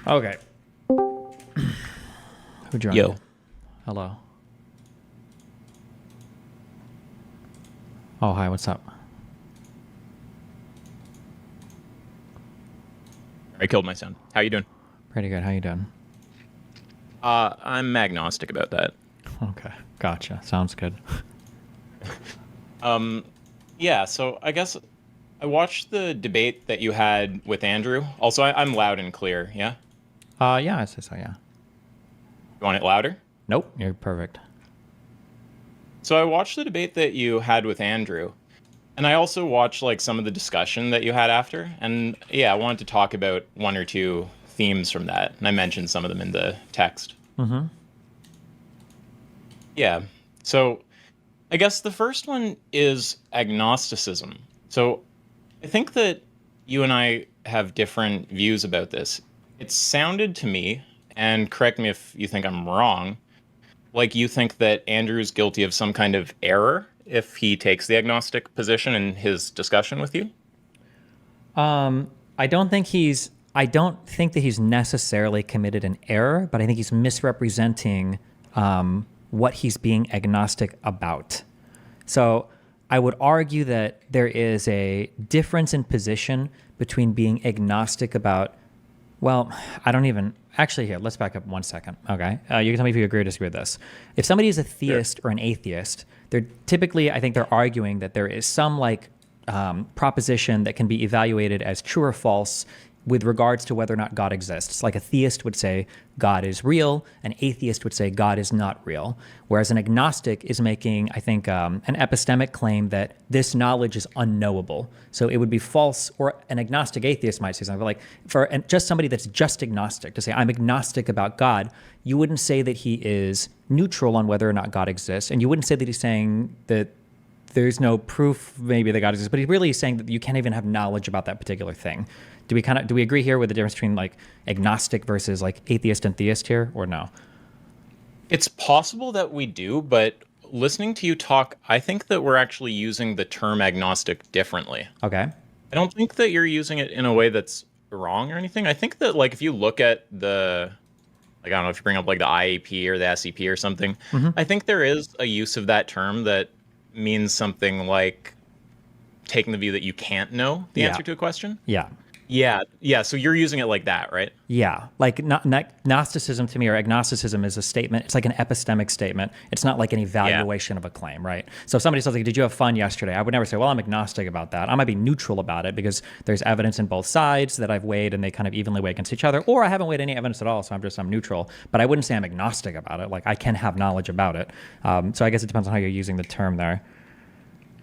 Okay. Who joined? Yo. Hello. Oh, hi. What's up? I killed my son. How you doing? Pretty good. How you doing? I'm agnostic about that. Okay. Gotcha. Sounds good. Yeah, so I guess I watched the debate that you had with Andrew. Also, I'm loud and clear, yeah? Yeah, I say so. Yeah. You want it louder? Nope. You're perfect. So I watched the debate that you had with Andrew, and I also watched like some of the discussion that you had after. And yeah, I wanted to talk about one or two themes from that, and I mentioned some of them in the text. Mm-hmm. Yeah. So I guess the first one is agnosticism. So I think that you and I have different views about this. It sounded to me, and correct me if you think I'm wrong, like you think that Andrew's guilty of some kind of error if he takes the agnostic position in his discussion with you. I don't think he's. I don't think that he's necessarily committed an error, but I think he's misrepresenting what he's being agnostic about. So I would argue that there is a difference in position between being agnostic about, well, I don't even, actually, here, let's back up 1 second, okay? You can tell me if you agree or disagree with this. If somebody is a theist or an atheist, they're typically, I think they're arguing that there is some like proposition that can be evaluated as true or false with regards to whether or not God exists. Like a theist would say God is real, an atheist would say God is not real, whereas an agnostic is making, I think, an epistemic claim that this knowledge is unknowable. So it would be false, or an agnostic atheist might say something like, just somebody that's just agnostic, to say I'm agnostic about God, you wouldn't say that he is neutral on whether or not God exists, and you wouldn't say that he's saying that there's no proof maybe that God exists, but he really is saying that you can't even have knowledge about that particular thing. Do we agree here with the difference between like agnostic versus like atheist and theist here, or no? It's possible that we do, but listening to you talk, I think that we're actually using the term agnostic differently. Okay. I don't think that you're using it in a way that's wrong or anything. I think that like if you look at the like I don't know if you bring up like the IAP or the SEP or something, I think there is a use of that term that means something like taking the view that you can't know the answer to a question. Yeah. Yeah. So you're using it like that, right? Yeah. Like Gnosticism to me, or agnosticism, is a statement. It's like an epistemic statement. It's not like an evaluation of a claim, right? So if somebody says like, did you have fun yesterday? I would never say, well, I'm agnostic about that. I might be neutral about it because there's evidence in both sides that I've weighed and they kind of evenly weigh against each other, or I haven't weighed any evidence at all. So I'm neutral, but I wouldn't say I'm agnostic about it. Like I can have knowledge about it. So I guess it depends on how you're using the term there.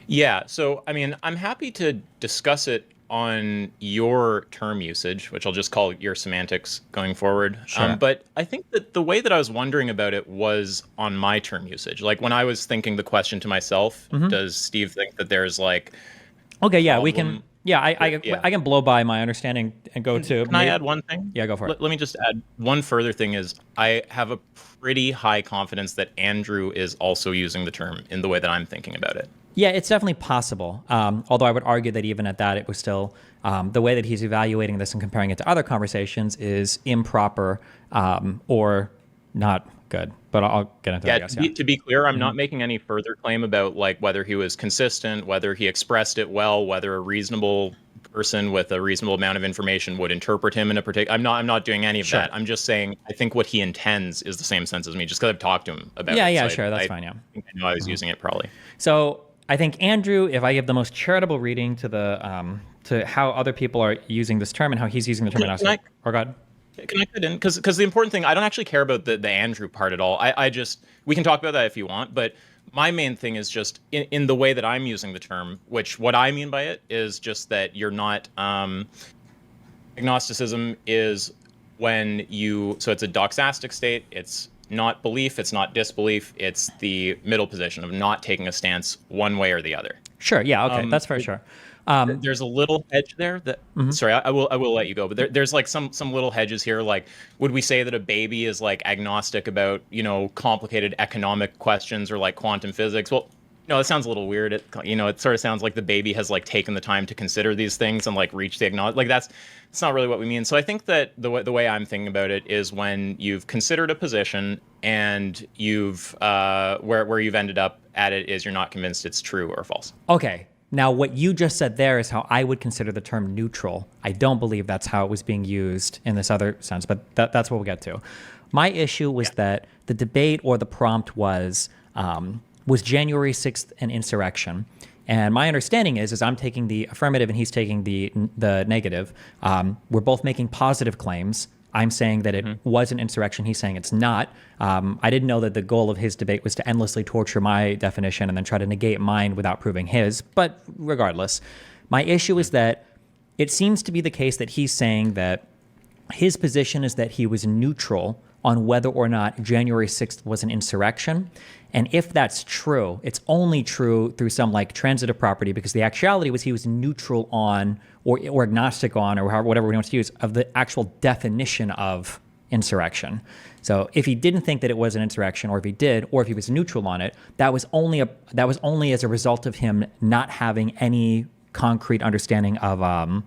Yeah. So, I mean, I'm happy to discuss it on your term usage, which I'll just call your semantics going forward. Sure. But I think that the way that I was wondering about it was on my term usage. Like when I was thinking the question to myself, does Steve think that there's like Okay, yeah, we problem? can. Yeah, I can blow by my understanding and go to. Can I add one thing? Yeah, go for it. Let me just add one further thing is I have a pretty high confidence that Andrew is also using the term in the way that I'm thinking about it. Yeah, it's definitely possible. Although I would argue that even at that, it was still the way that he's evaluating this and comparing it to other conversations is improper or not good. But I'll get into that, I guess. To be clear, I'm not making any further claim about like whether he was consistent, whether he expressed it well, whether a reasonable person with a reasonable amount of information would interpret him in a particular. I'm not doing any of that. I'm just saying I think what he intends is the same sense as me, just because I've talked to him about it. Yeah, So sure, that's fine. Yeah. I think I know I was using it probably. So I think Andrew, if I give the most charitable reading to the to how other people are using this term and how he's using the term, or God. Can I cut in? Because the important thing, I don't actually care about the Andrew part at all. I just, we can talk about that if you want, but my main thing is just in the way that I'm using the term, which what I mean by it is just that you're not, agnosticism is when you, so it's a doxastic state, it's not belief, it's not disbelief, it's the middle position of not taking a stance one way or the other. Sure, yeah, okay, that's for sure. There's a little hedge there that sorry, I will let you go, but there's like some little hedges here. Like, would we say that a baby is like agnostic about, you know, complicated economic questions or like quantum physics? Well, No, it sounds a little weird. It sort of sounds like the baby has like taken the time to consider these things and like reach the acknowledge. Like it's not really what we mean. So I think that the way I'm thinking about it is when you've considered a position and you've where you've ended up at it is you're not convinced it's true or false. Okay. Now, what you just said there is how I would consider the term neutral. I don't believe that's how it was being used in this other sense, but that's what we'll get to. My issue was that the debate or the prompt was January 6th an insurrection. And my understanding is I'm taking the affirmative and he's taking the negative. We're both making positive claims. I'm saying that it was an insurrection. He's saying it's not. I didn't know that the goal of his debate was to endlessly torture my definition and then try to negate mine without proving his. But regardless, my issue is that it seems to be the case that he's saying that his position is that he was neutral on whether or not January 6th was an insurrection. And if that's true, it's only true through some like transitive property, because the actuality was he was neutral on or agnostic on, or however, whatever we want to use, of the actual definition of insurrection. So if he didn't think that it was an insurrection, or if he did, or if he was neutral on it, that was only as a result of him not having any concrete understanding of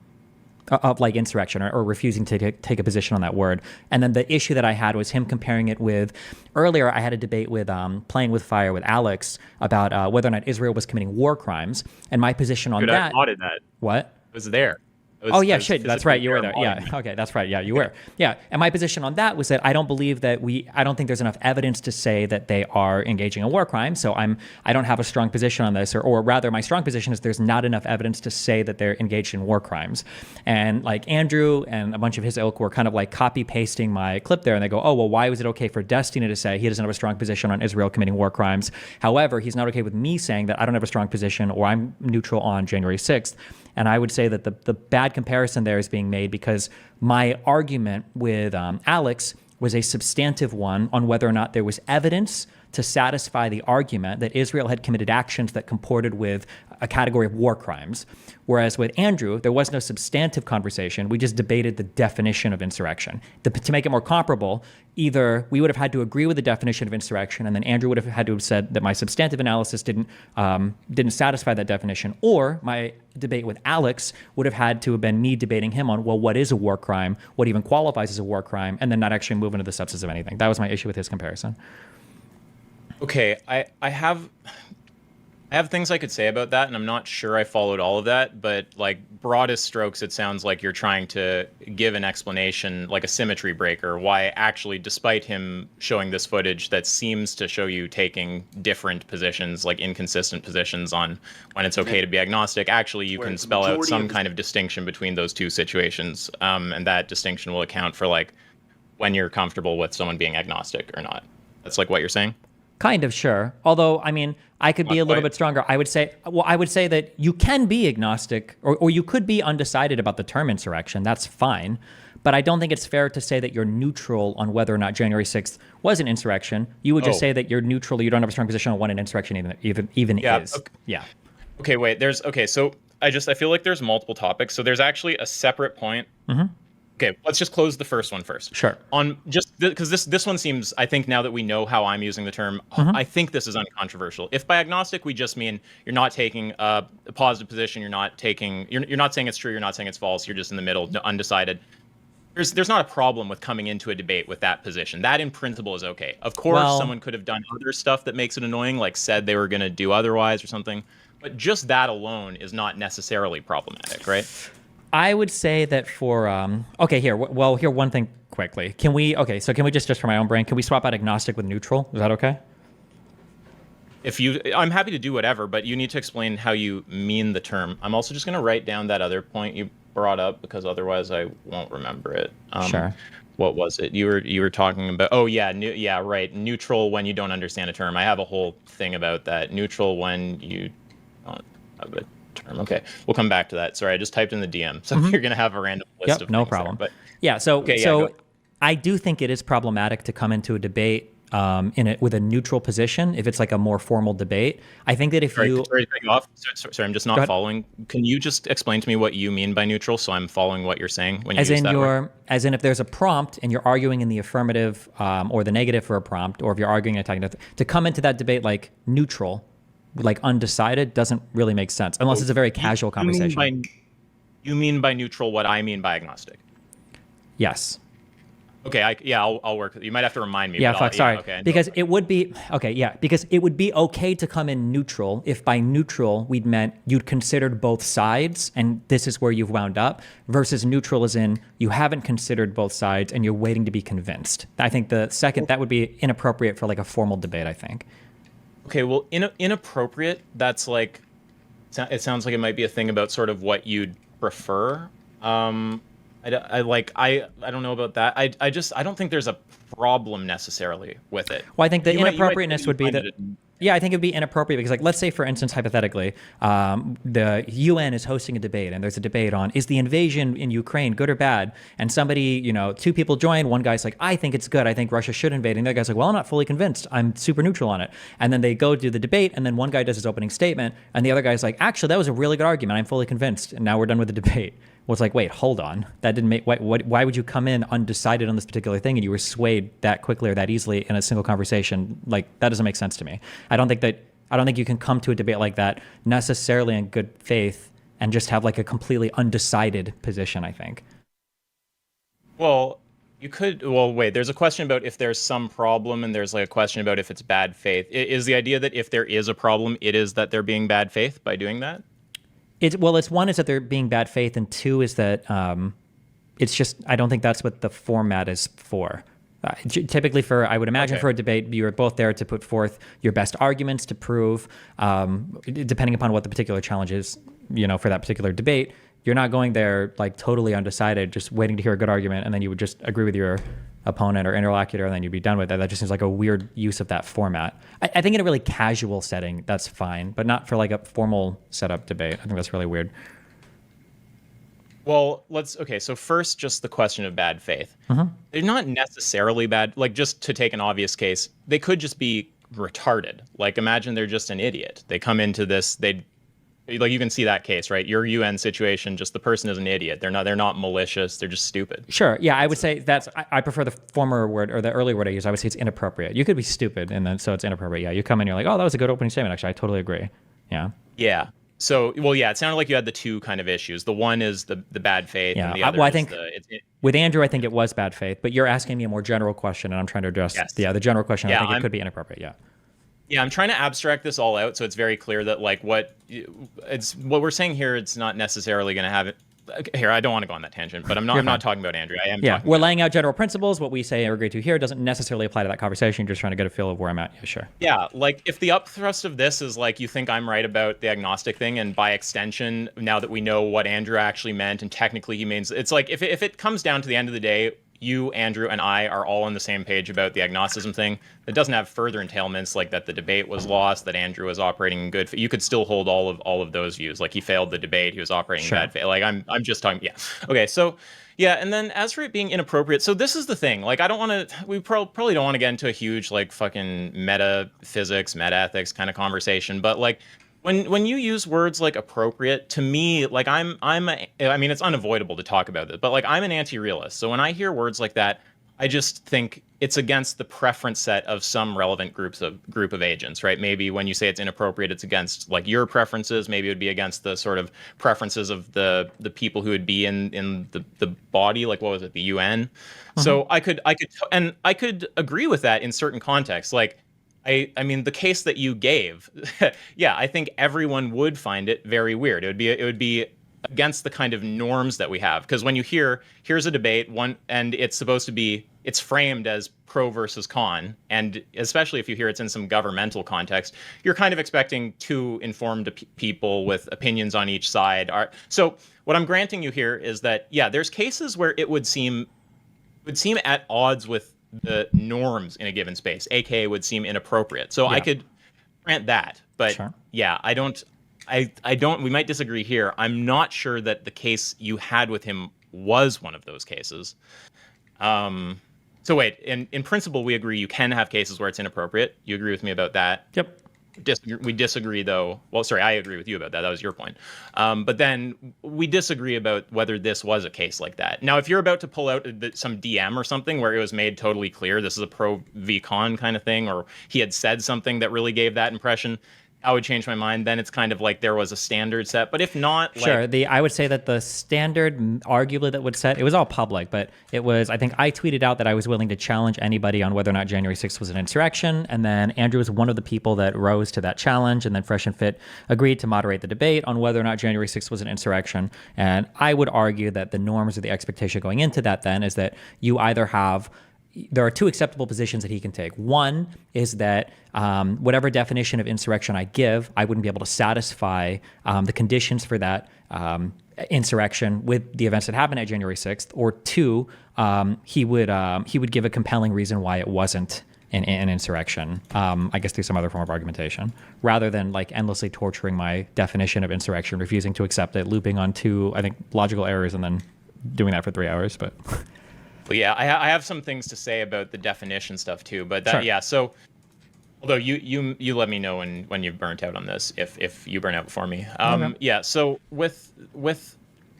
like insurrection, or refusing to take a position on that word. And then the issue that I had was him comparing it with, earlier I had a debate with Playing with Fire with Alex about whether or not Israel was committing war crimes. And my position on that. I audit that. What? It was there. Oh, yeah, shit. That's right. You were there. Yeah. Okay. That's right. Yeah, you were. Yeah. And my position on that was that I don't believe that I don't think there's enough evidence to say that they are engaging in war crimes. So I don't have a strong position on this, or rather my strong position is there's not enough evidence to say that they're engaged in war crimes. And like Andrew and a bunch of his ilk were kind of like copy pasting my clip there. And they go, oh, well, why was it okay for Destiny to say he doesn't have a strong position on Israel committing war crimes? However, he's not okay with me saying that I don't have a strong position, or I'm neutral on January 6th. And I would say that the bad comparison there is being made because my argument with Alex was a substantive one on whether or not there was evidence to satisfy the argument that Israel had committed actions that comported with a category of war crimes. Whereas with Andrew, there was no substantive conversation. We just debated the definition of insurrection. To make it more comparable, either we would have had to agree with the definition of insurrection, and then Andrew would have had to have said that my substantive analysis didn't satisfy that definition, or my debate with Alex would have had to have been me debating him on, well, what is a war crime, what even qualifies as a war crime, and then not actually move into the substance of anything. That was my issue with his comparison. Okay, I have things I could say about that, and I'm not sure I followed all of that, but like broadest strokes, it sounds like you're trying to give an explanation, like a symmetry breaker, why actually, despite him showing this footage that seems to show you taking different positions, like inconsistent positions on when it's okay to be agnostic, actually you can spell out some kind of distinction between those two situations, and that distinction will account for like when you're comfortable with someone being agnostic or not. That's like what you're saying? Kind of, sure. Although, I mean, I could be a little bit stronger. I would say that you can be agnostic, or you could be undecided about the term insurrection. That's fine. But I don't think it's fair to say that you're neutral on whether or not January 6th was an insurrection. You would just say that you're neutral. You don't have a strong position on what an insurrection even is. Okay. Yeah. Okay, wait. So I feel like there's multiple topics. So there's actually a separate point. Mm-hmm. Okay, let's just close the first one first. Sure. On just because this one seems, I think now that we know how I'm using the term, I think this is uncontroversial. If by agnostic we just mean you're not taking a positive position, you're not saying it's true, you're not saying it's false, you're just in the middle, undecided. There's not a problem with coming into a debate with that position. That in principle is okay. Of course, someone could have done other stuff that makes it annoying, like said they were going to do otherwise or something. But just that alone is not necessarily problematic, right? I would say that for here one thing quickly. Can we just for my own brain, can we swap out agnostic with neutral? Is that okay? I'm happy to do whatever, but you need to explain how you mean the term. I'm also just going to write down that other point you brought up because otherwise I won't remember it. Sure. What was it? You were talking about? Oh yeah, right. Neutral when you don't understand a term. I have a whole thing about that. Neutral when you don't have a term. Okay, we'll come back to that. Sorry, I just typed in the DM, so you're gonna have a random list of no things problem. There, but yeah, so I do think it is problematic to come into a debate with a neutral position if it's like a more formal debate. I think that sorry, I'm just not following. Can you just explain to me what you mean by neutral, so I'm following what you're saying when you use that word? As in if there's a prompt and you're arguing in the affirmative or the negative for a prompt, or if you're arguing to come into that debate like neutral. like undecided doesn't really make sense unless it's a very casual conversation. You mean by neutral what I mean by agnostic? Yes. Okay, I'll work. You might have to remind me. Yeah, but fuck, sorry. Okay, because it would be okay, yeah, because it would be okay to come in neutral if by neutral we'd meant you'd considered both sides and this is where you've wound up, versus neutral as in you haven't considered both sides and you're waiting to be convinced. I think the second, that would be inappropriate for like a formal debate, I think. Okay, well, inappropriate. That's like, it sounds like it might be a thing about sort of what you'd prefer. I don't know about that. I don't think there's a problem necessarily with it. Well, I think the You might inappropriateness would be find that. it- Yeah, I think it'd be inappropriate because, like, let's say, for instance, hypothetically, the UN is hosting a debate, and there's a debate on is the invasion in Ukraine good or bad? And somebody, two people join. One guy's like, I think it's good. I think Russia should invade. And the other guy's like, well, I'm not fully convinced. I'm super neutral on it. And then they go do the debate, and then one guy does his opening statement, and the other guy's like, actually, that was a really good argument. I'm fully convinced. And now we're done with the debate. Well, it's like, wait, hold on. That didn't make. Why would you come in undecided on this particular thing and you were swayed that quickly or that easily in a single conversation? Like, that doesn't make sense to me. I don't think you can come to a debate like that necessarily in good faith and just have like a completely undecided position, I think. Well, you could. Well, wait. There's a question about if there's some problem, and there's like a question about if it's bad faith. Is the idea that if there is a problem, it is that they're being bad faith by doing that? It's one is that they're being bad faith, and two is that it's just I don't think that's what the format is for. Typically, I would imagine Okay. for a debate, you're both there to put forth your best arguments to prove, depending upon what the particular challenge is, for that particular debate. You're not going there like totally undecided, just waiting to hear a good argument, and then you would just agree with your opponent or interlocutor, and then you'd be done with it. That just seems like a weird use of that format. I think in a really casual setting, that's fine, but not for like a formal setup debate. I think that's really weird. Well, so first, just the question of bad faith. They're not necessarily bad. Like, just to take an obvious case, they could just be retarded. Like, imagine they're just an idiot. They come into this, like, you can see that case, right? Your UN situation, just the person is an idiot. They're not malicious. They're just stupid. Sure. Yeah, I would say I prefer the former word or the earlier word I use. I would say it's inappropriate. You could be stupid, and then so it's inappropriate. Yeah, you come in, you're like, oh, that was a good opening statement. Actually, I totally agree. Yeah. Yeah. So, well, yeah, it sounded like you had the two kind of issues. The one is the bad faith, Yeah. and the other Well, I is think with Andrew, I think it was bad faith, but you're asking me a more general question, and I'm trying to address the general question. I think it could be inappropriate. Yeah. Yeah, I'm trying to abstract this all out so it's very clear that like what we're saying here, it's not necessarily going to have it. Here, I don't want to go on that tangent, but I'm not talking about Andrew. I am. Yeah, talking we're about laying out general principles. What we say or agree to here doesn't necessarily apply to that conversation. You're just trying to get a feel of where I'm at. Yeah, sure. Yeah, like if the upthrust of this is like you think I'm right about the agnostic thing, and by extension, now that we know what Andrew actually meant, and technically he means, it's like if it comes down to the end of the day, you, Andrew, and I are all on the same page about the agnosticism thing. It doesn't have further entailments like that the debate was lost, that Andrew was operating in good. You could still hold all of those views. Like he failed the debate, he was operating in bad faith. Like I'm just talking. Yeah. Okay. So yeah, and then as for it being inappropriate, so this is the thing. Like I don't want to. We probably don't want to get into a huge like fucking metaphysics, metaethics kind of conversation, but like. When you use words like appropriate, to me, like I mean, it's unavoidable to talk about this, but like I'm an anti-realist. So when I hear words like that, I just think it's against the preference set of some relevant group of agents, right? Maybe when you say it's inappropriate, it's against like your preferences. Maybe it would be against the sort of preferences of the people who would be in the body, like what was it, the UN? So I could agree with that in certain contexts, like. I mean, the case that you gave, yeah, I think everyone would find it very weird. It would be against the kind of norms that we have. Because when you here's a debate, and it's framed as pro versus con, and especially if you hear it's in some governmental context, you're kind of expecting two informed people with opinions on each side. So what I'm granting you here is that, yeah, there's cases where it would seem at odds with the norms in a given space, aka would seem inappropriate. So I could grant that, but yeah, I don't, we might disagree here. I'm not sure that the case you had with him was one of those cases. So wait, in principle, we agree you can have cases where it's inappropriate. You agree with me about that? Yep. We disagree, though. Well, sorry, I agree with you about that. That was your point. But then we disagree about whether this was a case like that. Now, if you're about to pull out some DM or something where it was made totally clear this is a pro v con kind of thing, or he had said something that really gave that impression, I would change my mind. Then it's kind of like there was a standard set. But if not, Sure. like, I would say that the standard, arguably, that would set, it was all public, but it was, I think I tweeted out that I was willing to challenge anybody on whether or not January 6th was an insurrection. And then Andrew was one of the people that rose to that challenge. And then Fresh and Fit agreed to moderate the debate on whether or not January 6th was an insurrection. And I would argue that the norms or the expectation going into that then is that you either have, there are two acceptable positions that he can take. One is that whatever definition of insurrection I give, I wouldn't be able to satisfy the conditions for that insurrection with the events that happened at January 6th. Or two, he would give a compelling reason why it wasn't an insurrection, I guess through some other form of argumentation, rather than like endlessly torturing my definition of insurrection, refusing to accept it, looping on two, I think, logical errors, and then doing that for 3 hours. But yeah, I have some things to say about the definition stuff too. But that, Sure. yeah, so although you let me know when you've burnt out on this, if you burn out before me. Okay. Yeah, so with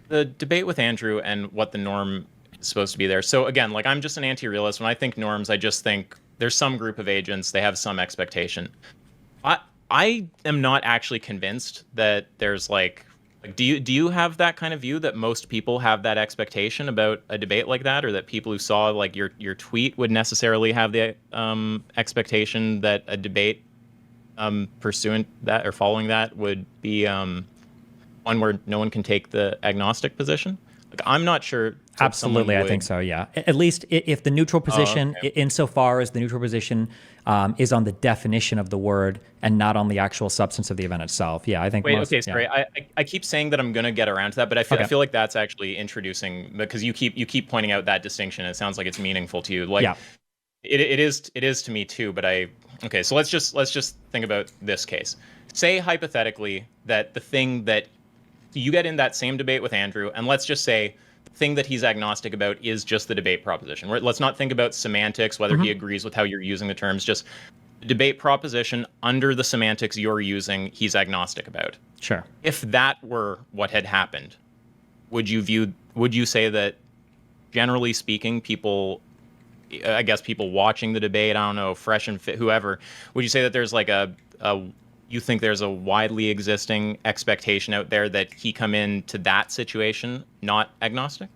the debate with Andrew and what the norm is supposed to be there. So again, like, I'm just an anti-realist. When I think norms, I just think there's some group of agents, they have some expectation. I am not actually convinced that there's like do you have that kind of view that most people have that expectation about a debate like that, or that people who saw like your tweet would necessarily have the expectation that a debate pursuant that or following that would be one where no one can take the agnostic position? Like, I'm not sure. Absolutely, I think so. Yeah, at least if the neutral position, okay. insofar as the neutral position is on the definition of the word and not on the actual substance of the event itself. Yeah, I think. Wait, most, okay, sorry. Yeah. I keep saying that I'm gonna get around to that, but I Okay. feel like that's actually introducing, because you keep pointing out that distinction. It sounds like it's meaningful to you. Like, Yeah. it is to me too. But okay. So let's just think about this case. Say hypothetically that the thing that you get in that same debate with Andrew, and let's just say the thing that he's agnostic about is just the debate proposition. Let's not think about semantics, whether he agrees with how you're using the terms. Just the debate proposition under the semantics you're using, he's agnostic about. Sure. If that were what had happened, would you say that, generally speaking, people, I guess people watching the debate, I don't know, Fresh and Fit, whoever, would you say that there's like you think there's a widely existing expectation out there that he come into that situation not agnostic?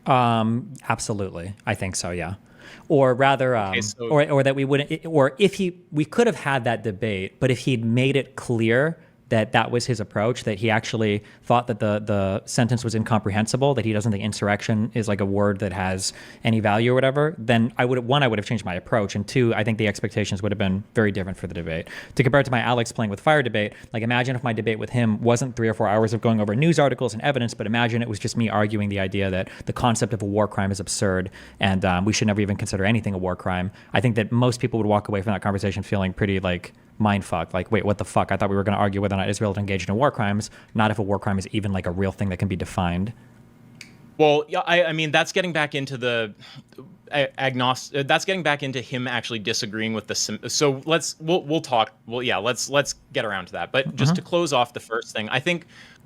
Absolutely, I think so. Yeah, or rather, So- or that we wouldn't, or if we could have had that debate, but if he'd made it clear that that was his approach, that he actually thought that the sentence was incomprehensible, that he doesn't think insurrection is like a word that has any value or whatever, then I would have changed my approach, and two, I think the expectations would have been very different for the debate. To compare it to my Alex playing with fire debate, like, imagine if my debate with him wasn't 3 or 4 hours of going over news articles and evidence, but imagine it was just me arguing the idea that the concept of a war crime is absurd and we should never even consider anything a war crime. I think that most people would walk away from that conversation feeling pretty like mind fucked. Like, wait, what the fuck? I thought we were going to argue whether or not Israel is engaged in war crimes, not if a war crime is even like a real thing that can be defined. Well, yeah, I mean, that's getting back into the agnostic. That's getting back into him actually disagreeing with the. So we'll talk. Well, yeah, let's get around to that. But just to close off the first thing, I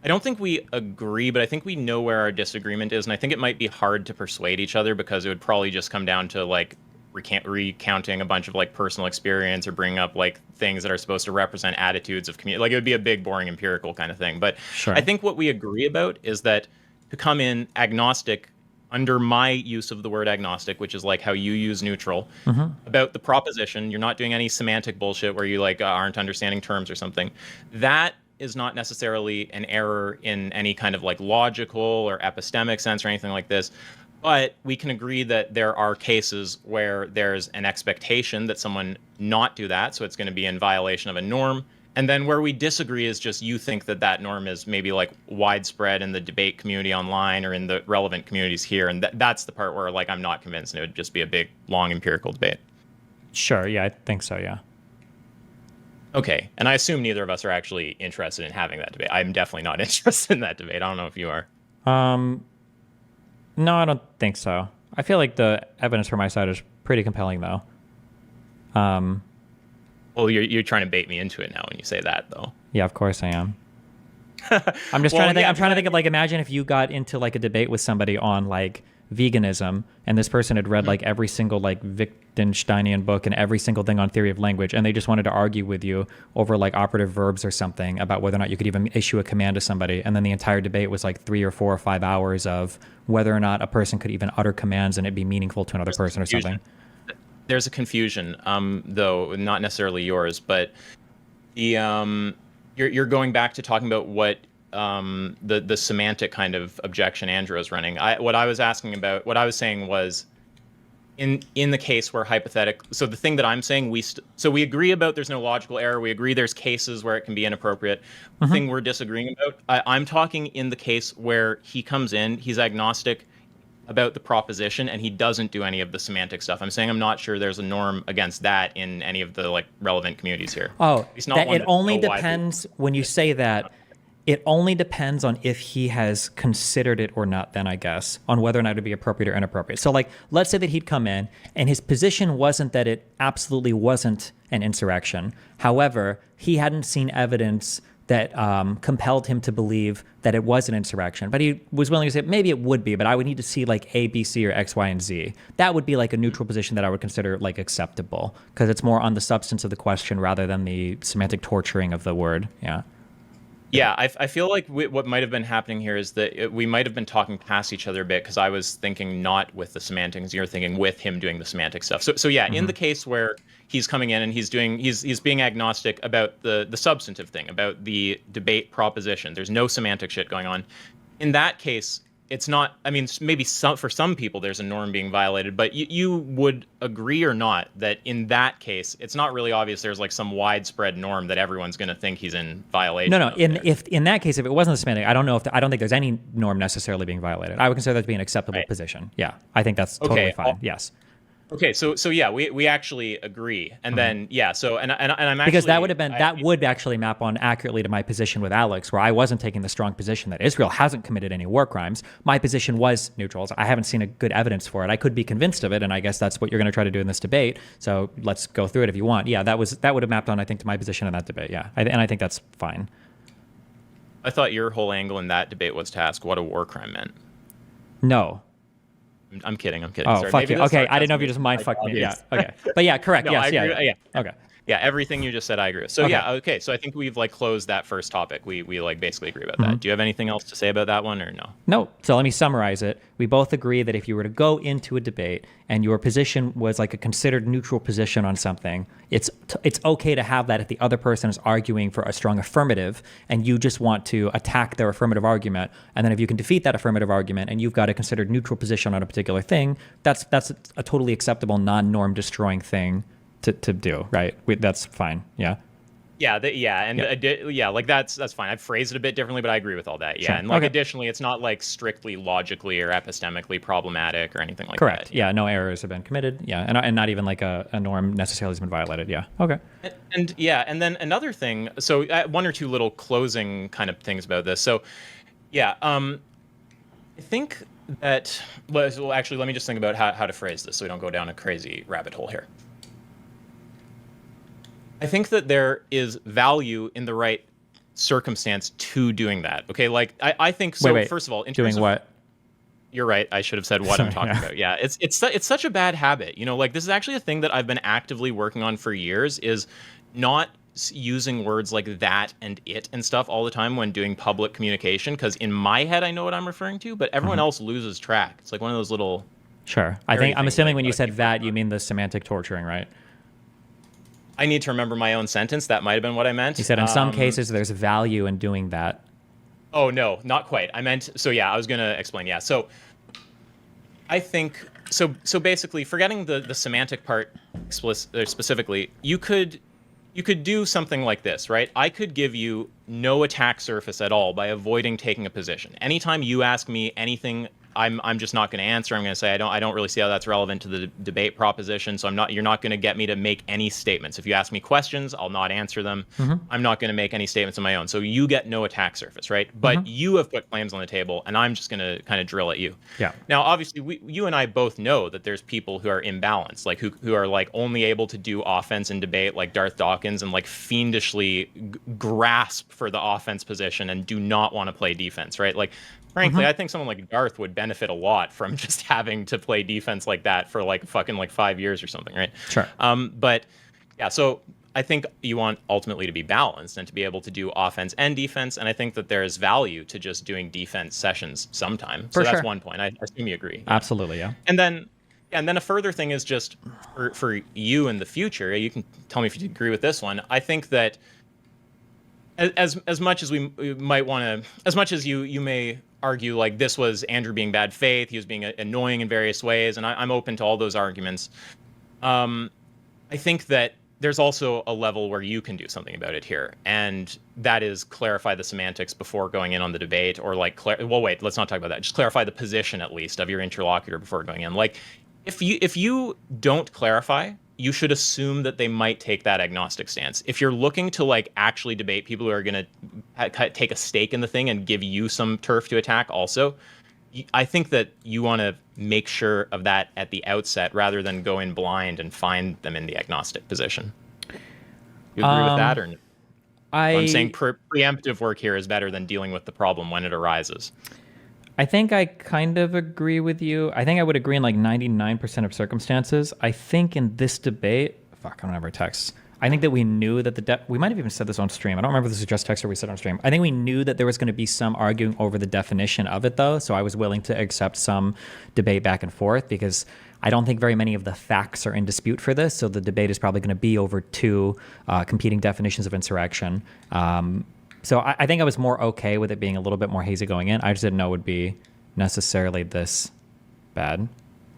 don't think we agree, but I think we know where our disagreement is, and I think it might be hard to persuade each other because it would probably just come down to like recounting a bunch of like personal experience or bringing up like things that are supposed to represent attitudes of community. Like, it would be a big, boring empirical kind of thing. But Sure. I think what we agree about is that to come in agnostic under my use of the word agnostic, which is like how you use neutral, about the proposition, you're not doing any semantic bullshit where you like aren't understanding terms or something. That is not necessarily an error in any kind of like logical or epistemic sense or anything like this. But we can agree that there are cases where there's an expectation that someone not do that, so it's going to be in violation of a norm. And then where we disagree is just you think that that norm is maybe like widespread in the debate community online or in the relevant communities here. And that's the part where like I'm not convinced, and it would just be a big, long empirical debate. Sure. Yeah, I think so. Yeah. Okay. And I assume neither of us are actually interested in having that debate. I'm definitely not interested in that debate. I don't know if you are. No, I don't think so. I feel like the evidence for my side is pretty compelling, though. Well, you're trying to bait me into it now when you say that, though. Yeah, of course I am. I'm just Well, trying to think. yeah, I'm trying to think of like, imagine if you got into like a debate with somebody on like veganism, and this person had read like every single like Wittgensteinian book and every single thing on theory of language, and they just wanted to argue with you over like operative verbs or something about whether or not you could even issue a command to somebody, and then the entire debate was like 3 or 4 or 5 hours of whether or not a person could even utter commands and it'd be meaningful to another person or something. There's a confusion, though not necessarily yours, but the you're going back to talking about what the semantic kind of objection Andrew is running. What I was saying was in the case where so the thing that I'm saying, we agree about there's no logical error. We agree there's cases where it can be inappropriate. The thing we're disagreeing about, I'm talking in the case where he comes in, he's agnostic about the proposition, and he doesn't do any of the semantic stuff. I'm saying I'm not sure there's a norm against that in any of the like relevant communities here. Oh, it only depends when you say that. It only depends on if he has considered it or not, then I guess, on whether or not it would be appropriate or inappropriate. So like, let's say that he'd come in and his position wasn't that it absolutely wasn't an insurrection. However, he hadn't seen evidence that compelled him to believe that it was an insurrection. But he was willing to say, maybe it would be, but I would need to see like A, B, C, or X, Y, and Z. That would be like a neutral position that I would consider like acceptable, because it's more on the substance of the question rather than the semantic torturing of the word. Yeah. Yeah, I feel like what might have been happening here is that we might have been talking past each other a bit, because I was thinking not with the semantics, you're thinking with him doing the semantic stuff. So yeah, in the case where he's coming in and he's being agnostic about the substantive thing, about the debate proposition, there's no semantic shit going on. In that case, it's not, I mean, maybe for some people there's a norm being violated, but you would agree or not that in that case, it's not really obvious there's like some widespread norm that everyone's going to think he's in violation. No. In that case, if it wasn't the semantic, I don't think there's any norm necessarily being violated. I would consider that to be an acceptable position. Yeah, I think that's totally fine. Yes. Okay, so yeah, we actually agree, and then yeah, so and I'm actually, because that would actually map on accurately to my position with Alex, where I wasn't taking the strong position that Israel hasn't committed any war crimes. My position was neutral. I haven't seen a good evidence for it. I could be convinced of it, and I guess that's what you're going to try to do in this debate. So let's go through it if you want. Yeah, that would have mapped on, I think, to my position in that debate. Yeah, and I think that's fine. I thought your whole angle in that debate was to ask what a war crime meant. No. I'm kidding. Oh, sorry. fuck you. Okay, I didn't know if you just mind fucked me. Yeah. Okay. But yeah, correct. No, yes. Yeah. Okay. Yeah, everything you just said, I agree with. So Okay. yeah, okay. So I think we've like closed that first topic. We like basically agree about that. Do you have anything else to say about that one or no? No. So let me summarize it. We both agree that if you were to go into a debate and your position was like a considered neutral position on something, it's okay to have that if the other person is arguing for a strong affirmative and you just want to attack their affirmative argument. And then if you can defeat that affirmative argument and you've got a considered neutral position on a particular thing, that's a totally acceptable non-norm destroying thing to do, right? That's fine. Yeah. Yeah, like that's fine. I've phrased it a bit differently, but I agree with all that. Yeah, Sure. and like Okay. additionally, it's not like strictly logically or epistemically problematic or anything like Correct. that. Yeah. No errors have been committed. Yeah. And not even like a norm necessarily has been violated. Yeah. Okay. And then another thing. So one or two little closing kind of things about this. So yeah, I think that. Well, actually, let me just think about how to phrase this so we don't go down a crazy rabbit hole here. I think that there is value in the right circumstance to doing that. Okay, like I think so. Wait. First of all, in Doing terms of, what? You're right. I should have said what I'm talking about. Yeah, it's such a bad habit. You know, like this is actually a thing that I've been actively working on for years. Is not using words like that and it and stuff all the time when doing public communication. Because in my head, I know what I'm referring to, but everyone else loses track. It's like one of those little. Sure. I'm assuming when you said that, you mean the semantic torturing, right? I need to remember my own sentence. That might have been what I meant. You said in some cases there's value in doing that. Oh, no, not quite. I meant, so yeah, I was going to explain. Yeah. So I think, so basically forgetting the semantic part specifically, you could do something like this, right? I could give you no attack surface at all by avoiding taking a position. Anytime you ask me anything, I'm just not going to answer. I'm going to say I don't really see how that's relevant to the debate proposition. So you're not going to get me to make any statements. If you ask me questions, I'll not answer them. I'm not going to make any statements of my own. So you get no attack surface, right? But you have put claims on the table, and I'm just going to kind of drill at you. Yeah. Now, obviously, you and I both know that there's people who are imbalanced, like who are like only able to do offense in debate, like Darth Dawkins, and like fiendishly grasp for the offense position and do not want to play defense, right? Like Frankly, I think someone like Darth would benefit a lot from just having to play defense like that for like fucking like 5 years or something, right? Sure. But yeah, so I think you want ultimately to be balanced and to be able to do offense and defense. And I think that there is value to just doing defense sessions sometime. So For that's sure. one point. I assume you agree. Absolutely, yeah. And then, yeah, and then a further thing is just for you in the future. You can tell me if you agree with this one. I think that as much as we might want to, as much as you may argue like this was Andrew being bad faith, he was being annoying in various ways, and I'm open to all those arguments. I think that there's also a level where you can do something about it here, and that is clarify the semantics before going in on the debate, or like, well, wait, let's not talk about that. Just clarify the position at least of your interlocutor before going in. Like, if you don't clarify, you should assume that they might take that agnostic stance. If you're looking to like actually debate people who are going to take a stake in the thing and give you some turf to attack also, I think that you want to make sure of that at the outset rather than go in blind and find them in the agnostic position. You agree with that, or no? I'm saying preemptive work here is better than dealing with the problem when it arises. I think I kind of agree with you. I think I would agree in like 99% of circumstances. I think in this debate, fuck, I don't have our texts. I think that we knew that we might have even said this on stream. I don't remember if this was just text or we said on stream. I think we knew that there was going to be some arguing over the definition of it, though. So I was willing to accept some debate back and forth because I don't think very many of the facts are in dispute for this. So the debate is probably going to be over two competing definitions of insurrection. So I think I was more okay with it being a little bit more hazy going in. I just didn't know it would be necessarily this bad.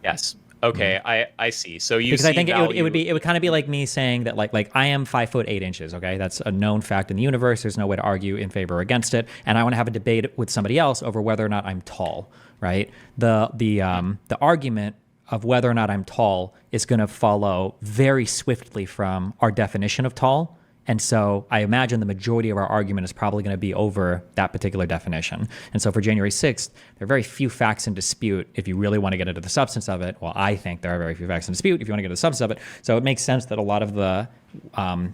Yes. Okay, I see. So you because see I think value. it would kind of be like me saying that like I am 5'8". Okay, that's a known fact in the universe. There's no way to argue in favor or against it, and I want to have a debate with somebody else over whether or not I'm tall. Right? The argument of whether or not I'm tall is going to follow very swiftly from our definition of tall. And so I imagine the majority of our argument is probably going to be over that particular definition. And so for January 6th, there are very few facts in dispute if you really want to get into the substance of it. Well, I think there are very few facts in dispute if you want to get into the substance of it. So it makes sense that a lot of the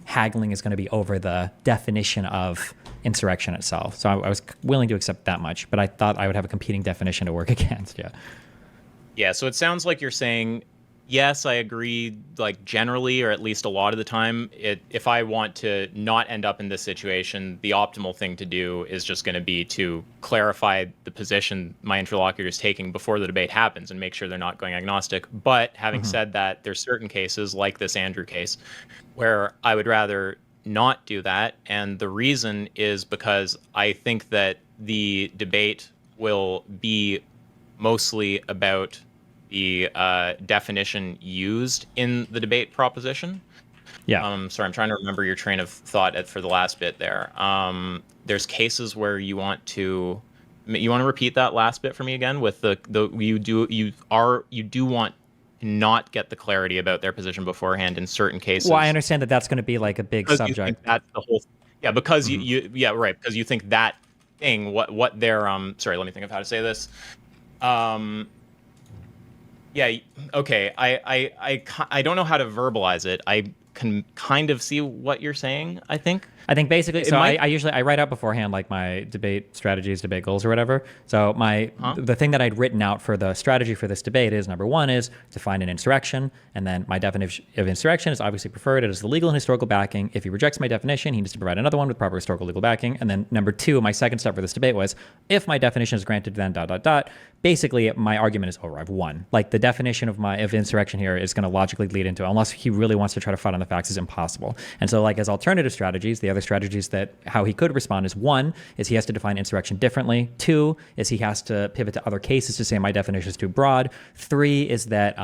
haggling is going to be over the definition of insurrection itself. So I was willing to accept that much, but I thought I would have a competing definition to work against. Yeah. Yeah, so it sounds like you're saying, yes, I agree, like generally, or at least a lot of the time, if I want to not end up in this situation, the optimal thing to do is just going to be to clarify the position my interlocutor is taking before the debate happens and make sure they're not going agnostic. But having said that, there's certain cases, like this Andrew case, where I would rather not do that. And the reason is because I think that the debate will be mostly about the definition used in the debate proposition. Yeah. Sorry, I'm trying to remember your train of thought for the last bit there. There's cases where you want to repeat that last bit for me again with you do want to not get the clarity about their position beforehand in certain cases. Well, I understand that that's going to be like a big because subject. You think that's the whole. Yeah, because right, because you think that thing what their sorry, let me think of how to say this. Yeah, okay. I don't know how to verbalize it. I can kind of see what you're saying, I think. I think basically, I usually write out beforehand like my debate strategies, debate goals, or whatever. So the thing that I'd written out for the strategy for this debate is number one is to find an insurrection, and then my definition of insurrection is obviously preferred. It is the legal and historical backing. If he rejects my definition, he needs to provide another one with proper historical legal backing. And then number two, my second step for this debate was if my definition is granted, then ... Basically, my argument is over. I've won. Like the definition of insurrection here is going to logically lead into, unless he really wants to try to fight on the facts, is impossible. And so, like as alternative strategies, the other strategies that how he could respond is one is he has to define insurrection differently. Two is he has to pivot to other cases to say my definition is too broad. Three is that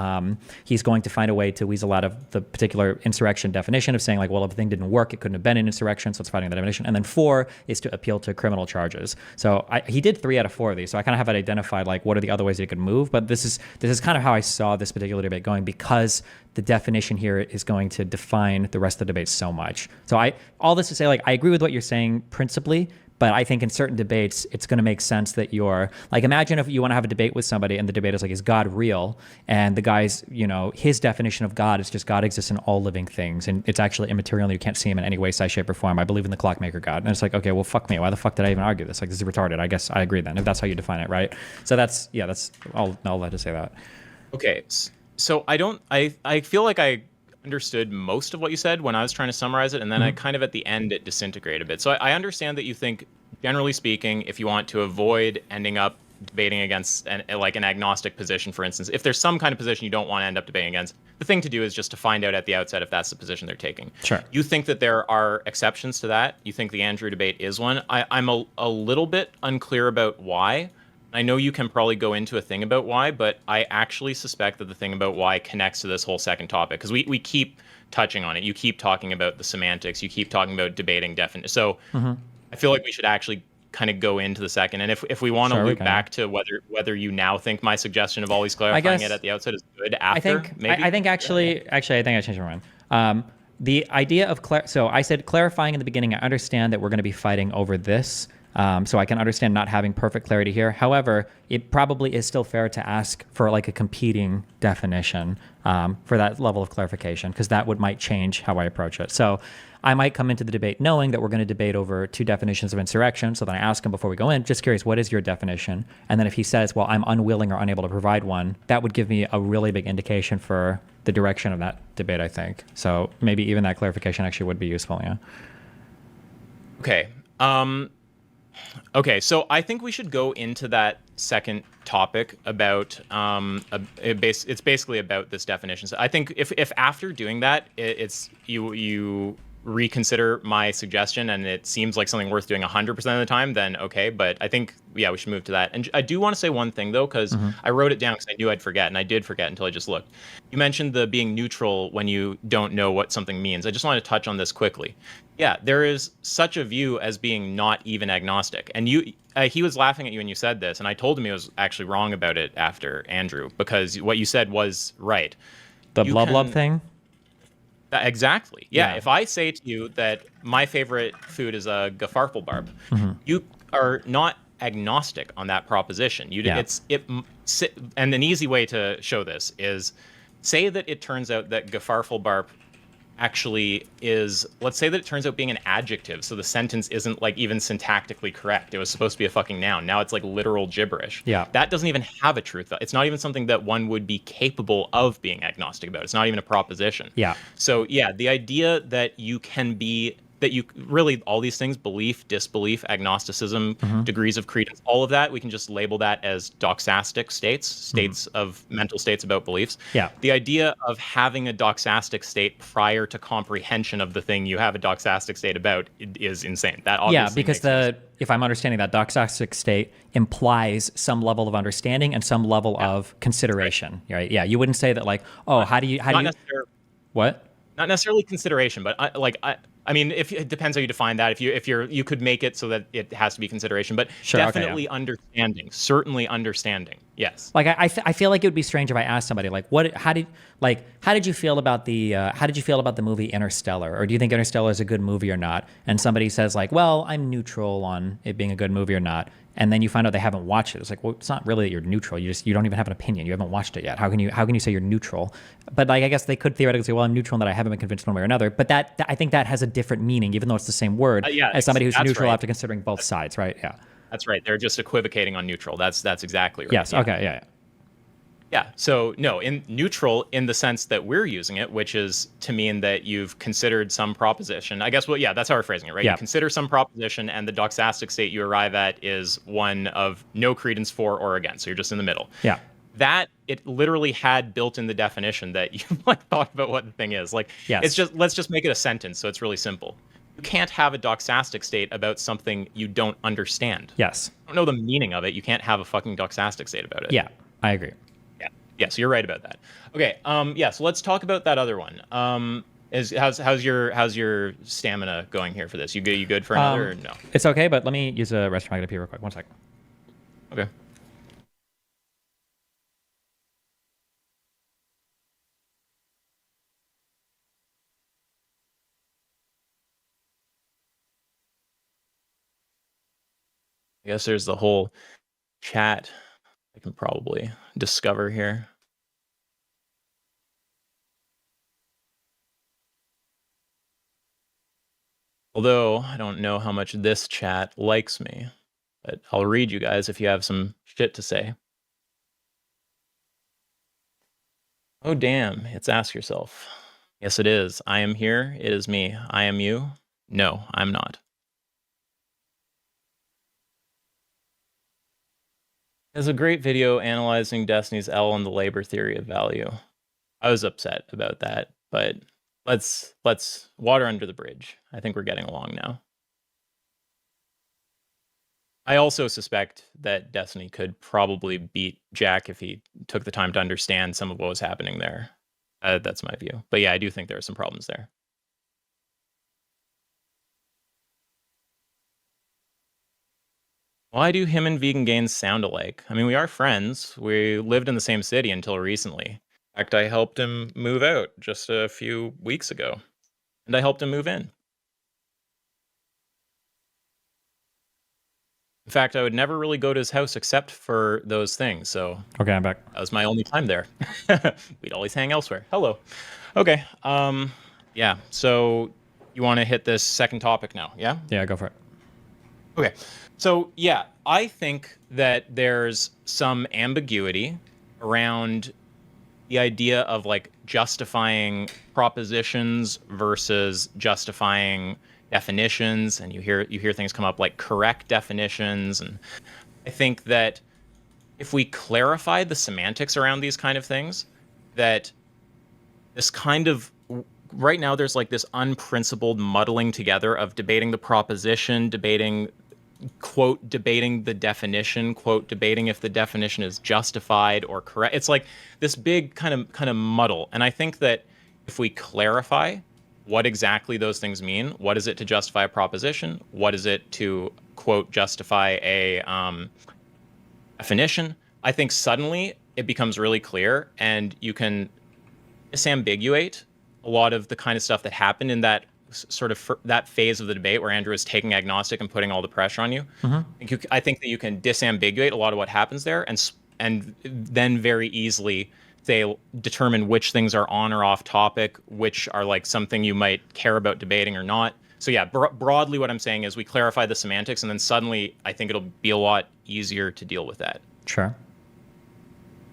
he's going to find a way to weasel out of the particular insurrection definition of saying like, well, if the thing didn't work, it couldn't have been an insurrection, so it's fighting the definition. And then four is to appeal to criminal charges. So he did 3 out of 4 of these. So I kind of have it identified like what are the other ways he could move. But this is kind of how I saw this particular debate going because the definition here is going to define the rest of the debate so much. So all this to say, like, I agree with what you're saying principally, But I think in certain debates, it's going to make sense that you're like, imagine if you want to have a debate with somebody and the debate is like, is God real? And the guy's, his definition of God is just God exists in all living things. And it's actually immaterial and you can't see him in any way, size, shape, or form. I believe in the clockmaker God. And it's like, okay, well, fuck me. Why the fuck did I even argue this? Like, this is retarded. I guess I agree then, if that's how you define it, right? So that's I'll let to say that. Okay, so I feel like I understood most of what you said when I was trying to summarize it, and then I kind of at the end it disintegrated a bit. So I understand that you think, generally speaking, if you want to avoid ending up debating against an agnostic position, for instance, if there's some kind of position you don't want to end up debating against, the thing to do is just to find out at the outset if that's the position they're taking. Sure. You think that there are exceptions to that? You think the Andrew debate is one? I'm a little bit unclear about why. I know you can probably go into a thing about why, but I actually suspect that the thing about why connects to this whole second topic, because we keep touching on it. You keep talking about the semantics. You keep talking about debating definition. So I feel like we should actually kind of go into the second. And if we want to loop back to whether you now think my suggestion of always clarifying it at the outset is good after, I think actually I think I changed my mind. The idea of so I said clarifying in the beginning. I understand that we're going to be fighting over this. So I can understand not having perfect clarity here. However, it probably is still fair to ask for like a competing definition for that level of clarification, because that might change how I approach it. So I might come into the debate knowing that we're going to debate over two definitions of insurrection. So then I ask him before we go in, just curious, what is your definition? And then if he says, well, I'm unwilling or unable to provide one, that would give me a really big indication for the direction of that debate, I think. So maybe even that clarification actually would be useful, yeah. Okay. Okay, so I think we should go into that second topic about it's basically about this definition. So I think if after doing that, it's you reconsider my suggestion and it seems like something worth doing 100% of the time, then okay. But I think we should move to that. And I do want to say one thing though, because I wrote it down because I knew I'd forget, and I did forget until I just looked. You mentioned the being neutral when you don't know what something means. I just want to touch on this quickly. Yeah, there is such a view as being not even agnostic. And he was laughing at you when you said this, and I told him he was actually wrong about it after Andrew, because what you said was right. The blub thing? Exactly. Yeah. If I say to you that my favorite food is a gefarfelbarb, you are not agnostic on that proposition. And an easy way to show this is say that it turns out that gefarfelbarb actually is, let's say that it turns out being an adjective, so the sentence isn't like even syntactically correct. It was supposed to be a fucking noun. Now it's like literal gibberish. Yeah. That doesn't even have a truth. It's not even something that one would be capable of being agnostic about. It's not even a proposition. Yeah. So yeah, the idea that you can be, that you really, all these things, belief, disbelief, agnosticism, degrees of credence, all of that, we can just label that as doxastic states of mental states about beliefs. Yeah. The idea of having a doxastic state prior to comprehension of the thing you have a doxastic state about is insane. That obviously because if I'm understanding that, doxastic state implies some level of understanding and some level of consideration, right? Yeah, you wouldn't say that like, oh, how do you what? Not necessarily consideration, but I mean, if it depends how you define that. You could make it so that it has to be consideration, but definitely understanding, certainly understanding. Yes. Like I feel like it would be strange if I asked somebody like, how did you feel about the movie Interstellar, or do you think Interstellar is a good movie or not? And somebody says like, well, I'm neutral on it being a good movie or not. And then you find out they haven't watched it. It's like, well, it's not really that you're neutral. You don't even have an opinion. You haven't watched it yet. How can you say you're neutral? But like, I guess they could theoretically say, well, I'm neutral in that I haven't been convinced one way or another. But that I think that has a different meaning, even though it's the same word, as somebody who's neutral after considering both sides, right? Yeah. That's right. They're just equivocating on neutral. That's exactly right. Yes. Yeah. Okay. Yeah. Yeah. So no, in neutral in the sense that we're using it, which is to mean that you've considered some proposition. I guess, well, yeah, that's how we're phrasing it, right? Yeah. You consider some proposition, and the doxastic state you arrive at is one of no credence for or against. So you're just in the middle. Yeah. That it literally had built in the definition that you like thought about what the thing is. Like, it's just, let's just make it a sentence so it's really simple. You can't have a doxastic state about something you don't understand. Yes. You don't know the meaning of it. You can't have a fucking doxastic state about it. Yeah, I agree. Yeah, so you're right about that. Okay, so let's talk about that other one. How's your stamina going here for this? You good for another or no? It's okay, but let me use a restroom. I gotta pee real quick. 1 second. Okay. I guess there's the whole chat I can probably discover here. Although I don't know how much this chat likes me, but I'll read you guys if you have some shit to say. Oh, damn, it's Ask Yourself. Yes, it is. I am here. It is me. I am you. No, I'm not. There's a great video analyzing Destiny's L and the labor theory of value. I was upset about that, but let's water under the bridge. I think we're getting along now. I also suspect that Destiny could probably beat Jack if he took the time to understand some of what was happening there. That's my view. But yeah, I do think there are some problems there. Why do him and Vegan Gains sound alike? I mean, we are friends. We lived in the same city until recently. In fact, I helped him move out just a few weeks ago. And I helped him move in. In fact, I would never really go to his house except for those things. So Okay, I'm back. that was my only time there. We'd always hang elsewhere. Hello. Okay. Yeah. So you want to hit this second topic now? Yeah. Yeah, go for it. Okay. So yeah, I think that there's some ambiguity around the idea of like justifying propositions versus justifying definitions, and you hear things come up like correct definitions. And I think that if we clarify the semantics around these kind of things, that this kind of right now there's like this unprincipled muddling together of debating the proposition, debating quote debating the definition, quote debating if the definition is justified or correct. It's like this big kind of muddle. And I think that if we clarify what exactly those things mean, what is it to justify a proposition, what is it to quote justify a definition, I think suddenly it becomes really clear, and you can disambiguate a lot of the kind of stuff that happened in that sort of that phase of the debate where Andrew is taking agnostic and putting all the pressure on you. I think that you can disambiguate a lot of what happens there, and then very easily determine which things are on or off topic, which are like something you might care about debating or not. So yeah, broadly what I'm saying is we clarify the semantics, and then suddenly I think it'll be a lot easier to deal with that. Sure.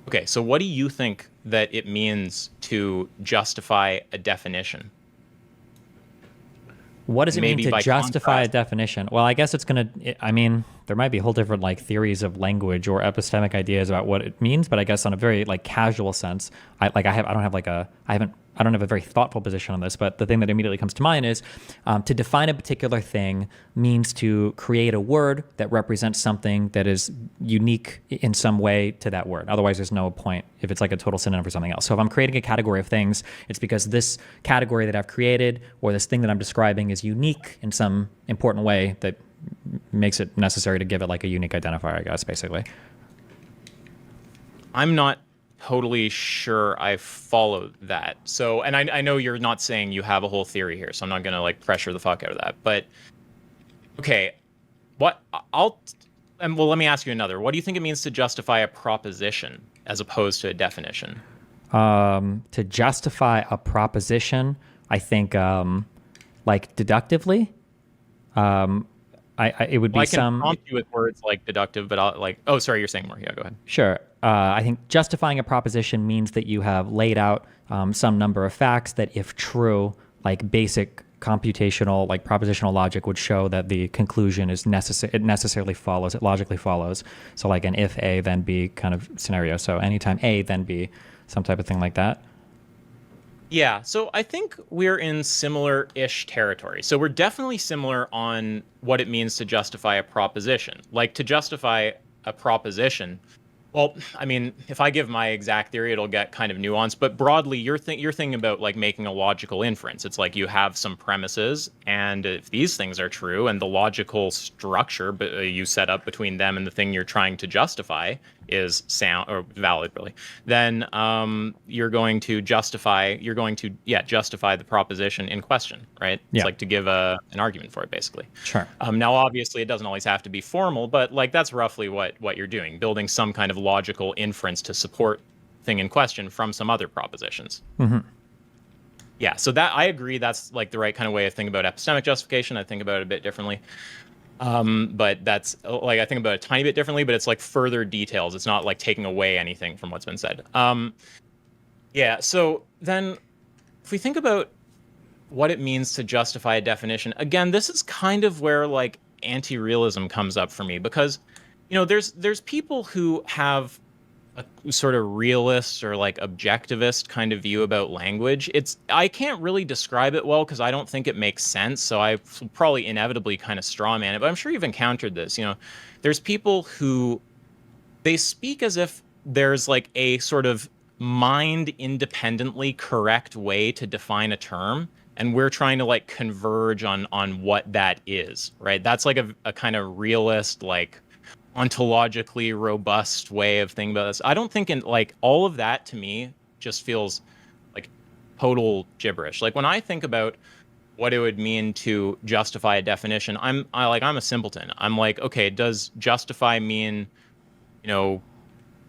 Okay, so what do you think that it means to justify a definition? What does it mean Maybe to by justify contrast. a definition? Well, I guess it's going to, I mean, there might be whole different like theories of language or epistemic ideas about what it means, but I guess on a very like casual sense, I don't have a very thoughtful position on this, but the thing that immediately comes to mind is to define a particular thing means to create a word that represents something that is unique in some way to that word. Otherwise, there's no point if it's like a total synonym for something else. So if I'm creating a category of things, it's because this category that I've created or this thing that I'm describing is unique in some important way that makes it necessary to give it like a unique identifier, I guess, basically. I'm not totally sure I follow that. So, and I know you're not saying you have a whole theory here, so I'm not gonna like pressure the fuck out of that. But okay, well, let me ask you another. What do you think it means to justify a proposition as opposed to a definition? To justify a proposition, I think like deductively, it would be I can prompt you with words like deductive, but I'll like. Oh, sorry, you're saying more. Yeah, go ahead. Sure. I think justifying a proposition means that you have laid out some number of facts that, if true, like basic computational, like propositional logic would show that the conclusion is necessary. It necessarily follows. It logically follows. So like an if A then B kind of scenario. So anytime A then B, some type of thing like that. Yeah, so I think we're in similar-ish territory. So we're definitely similar on what it means to justify a proposition. Like to justify a proposition, Well, I mean, if I give my exact theory, it'll get kind of nuanced. But broadly, you're thinking about like making a logical inference. It's like you have some premises, and if these things are true, and the logical structure you set up between them and the thing you're trying to justify is sound or valid, really, then you're going to justify the proposition in question, right? It's Yeah. like to give an argument for it, basically. Sure. Now, obviously, it doesn't always have to be formal, but like that's roughly what you're doing, building some kind of logical inference to support thing in question from some other propositions. Yeah, so that I agree that's like the right kind of way of thinking about epistemic justification. I think about it a bit differently. But that's like I think about it a tiny bit differently, but it's like further details. It's not like taking away anything from what's been said. Yeah, so then if we think about what it means to justify a definition, again, this is kind of where like anti-realism comes up for me because there's people who have a sort of realist or like objectivist kind of view about language. I can't really describe it well because I don't think it makes sense, so I probably inevitably kind of straw man it, but I'm sure you've encountered this. There's people who they speak as if there's like a sort of mind independently correct way to define a term, and we're trying to like converge on what that is, right? That's like a kind of realist, like ontologically robust way of thinking about this. I don't think in like all of that to me just feels like total gibberish. Like when I think about what it would mean to justify a definition, I'm a simpleton. I'm like, okay, does justify mean,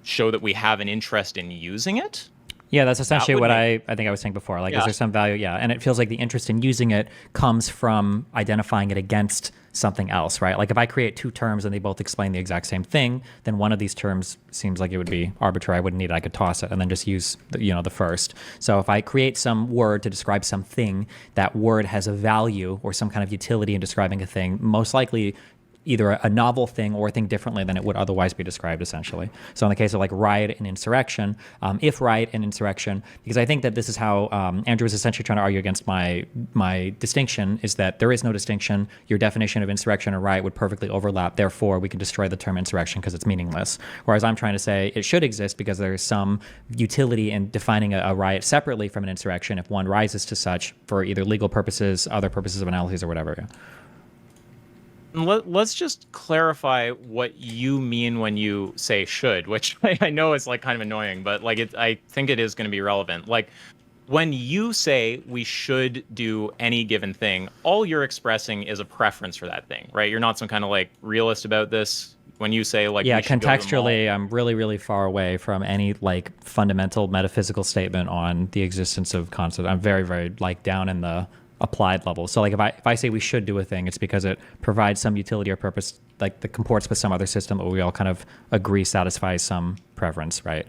show that we have an interest in using it? Yeah, that's essentially what make- I think I was saying before. Like, is Yeah. there some value? Yeah. And it feels like the interest in using it comes from identifying it against something else, right? Like if I create two terms and they both explain the exact same thing, then one of these terms seems like it would be arbitrary. I wouldn't need it. I could toss it and then just use the first. So if I create some word to describe something, that word has a value or some kind of utility in describing a thing, most likely either a novel thing or a thing differently than it would otherwise be described, essentially. So in the case of like riot and insurrection, if riot and insurrection, because I think that this is how Andrew was essentially trying to argue against my distinction, is that there is no distinction. Your definition of insurrection or riot would perfectly overlap. Therefore, we can destroy the term insurrection because it's meaningless. Whereas I'm trying to say it should exist because there's some utility in defining a riot separately from an insurrection if one rises to such for either legal purposes, other purposes of analysis, or whatever. Yeah. Let's just clarify what you mean when you say should, which I know is like kind of annoying, but like I think it is going to be relevant. Like when you say we should do any given thing, all you're expressing is a preference for that thing, right? You're not some kind of like realist about this. When you say like Yeah, we should go to the mall. contextually, I'm really, really far away from any like fundamental metaphysical statement on the existence of concept. I'm very, very like down in the applied level. So like if I say we should do a thing, it's because it provides some utility or purpose, like that comports with some other system that we all kind of agree satisfies some preference, right?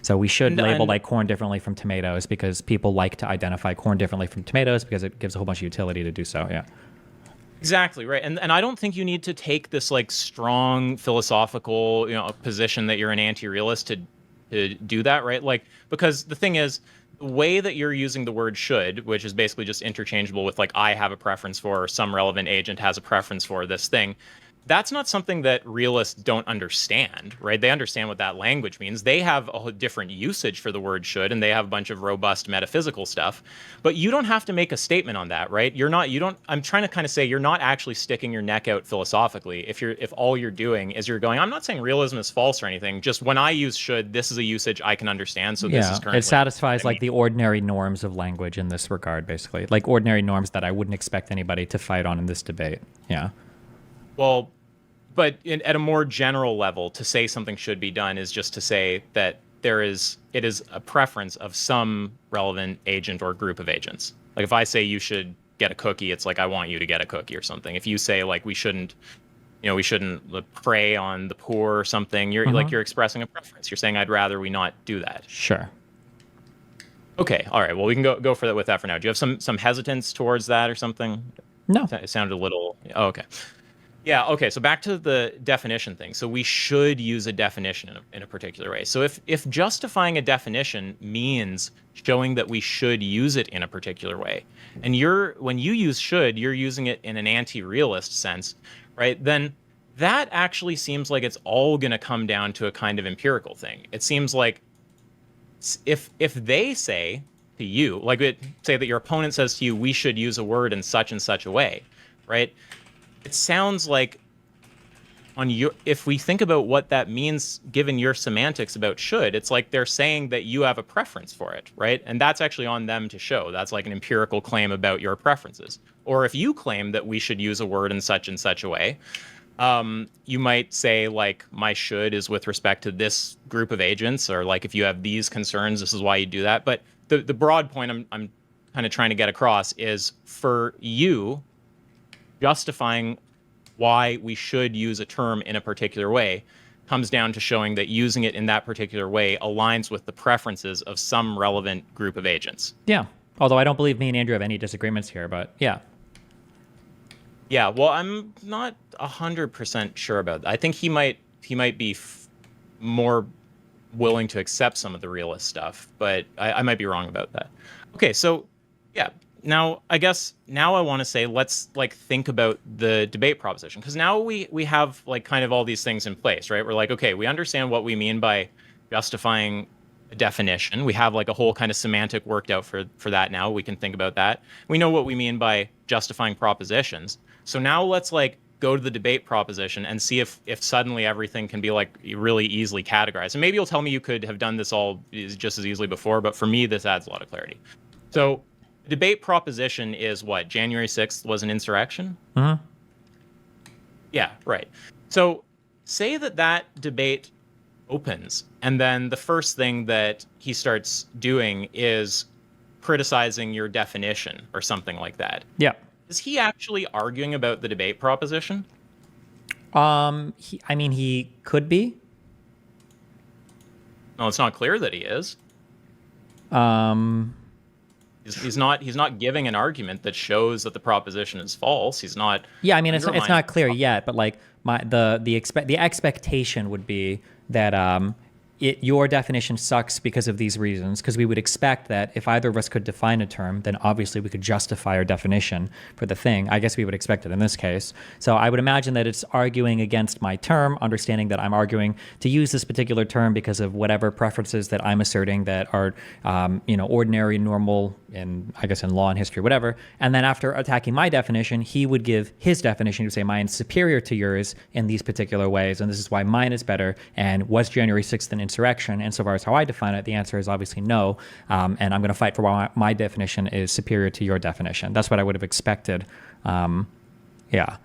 So we should label like corn differently from tomatoes because people like to identify corn differently from tomatoes because it gives a whole bunch of utility to do so. Yeah. Exactly, right. And I don't think you need to take this like strong philosophical, position that you're an anti-realist to do that, right? Like because the thing is the way that you're using the word should, which is basically just interchangeable with like I have a preference for or some relevant agent has a preference for this thing. That's not something that realists don't understand, right? They understand what that language means. They have a different usage for the word should, and they have a bunch of robust metaphysical stuff. But you don't have to make a statement on that, right? I'm trying to kind of say you're not actually sticking your neck out philosophically if all you're doing is you're going, I'm not saying realism is false or anything. Just when I use should, this is a usage I can understand. So this is currently. It satisfies like the ordinary norms of language in this regard, basically. Like ordinary norms that I wouldn't expect anybody to fight on in this debate. Yeah. Well, but at a more general level, to say something should be done is just to say that it is a preference of some relevant agent or group of agents. Like if I say you should get a cookie, it's like I want you to get a cookie or something. If you say like we shouldn't prey on the poor or something, you're expressing a preference. You're saying I'd rather we not do that. Sure. Okay, all right. Well, we can go for that with that for now. Do you have some hesitance towards that or something? No. It sounded a little. Oh, okay. Yeah, okay, so back to the definition thing. So we should use a definition in a particular way. So if justifying a definition means showing that we should use it in a particular way, and when you use should, you're using it in an anti-realist sense, right? Then that actually seems like it's all going to come down to a kind of empirical thing. It seems like if they say to you, like say that your opponent says to you, we should use a word in such and such a way, right? It sounds like if we think about what that means, given your semantics about should, it's like they're saying that you have a preference for it, right? And that's actually on them to show. That's like an empirical claim about your preferences. Or if you claim that we should use a word in such and such a way, you might say like my should is with respect to this group of agents, or like if you have these concerns, this is why you do that. But the broad point I'm kind of trying to get across is for you justifying why we should use a term in a particular way comes down to showing that using it in that particular way aligns with the preferences of some relevant group of agents. Yeah. Although I don't believe me and Andrew have any disagreements here, but yeah. Yeah, well, I'm not 100% sure about that. I think he might be more willing to accept some of the realist stuff, but I might be wrong about that. Okay, so yeah. Now, I guess now I want to say let's like think about the debate proposition, because now we have like kind of all these things in place, right? We're like, okay, we understand what we mean by justifying a definition. We have like a whole kind of semantic worked out for that now. We can think about that. We know what we mean by justifying propositions. So now let's like go to the debate proposition and see if suddenly everything can be like really easily categorized. And maybe you'll tell me you could have done this all just as easily before, but for me, this adds a lot of clarity. So debate proposition is what? January 6th was an insurrection? Mm-hmm. Yeah, right. So say that debate opens, and then the first thing that he starts doing is criticizing your definition or something like that. Yeah. Is he actually arguing about the debate proposition? He could be. No, it's not clear that he is. He's not giving an argument that shows that the proposition is false. He's not. Yeah, I mean it's not clear yet, but like the expectation would be that your definition sucks because of these reasons, because we would expect that if either of us could define a term, then obviously we could justify our definition for the thing. I guess we would expect it in this case. So I would imagine that it's arguing against my term, understanding that I'm arguing to use this particular term because of whatever preferences that I'm asserting that are, ordinary, normal, in law and history, whatever. And then after attacking my definition, he would give his definition to say mine is superior to yours in these particular ways, and this is why mine is better. And was January 6th an insurrection? And so far as how I define it, the answer is obviously no. And I'm going to fight for why my definition is superior to your definition. That's what I would have expected. Yeah.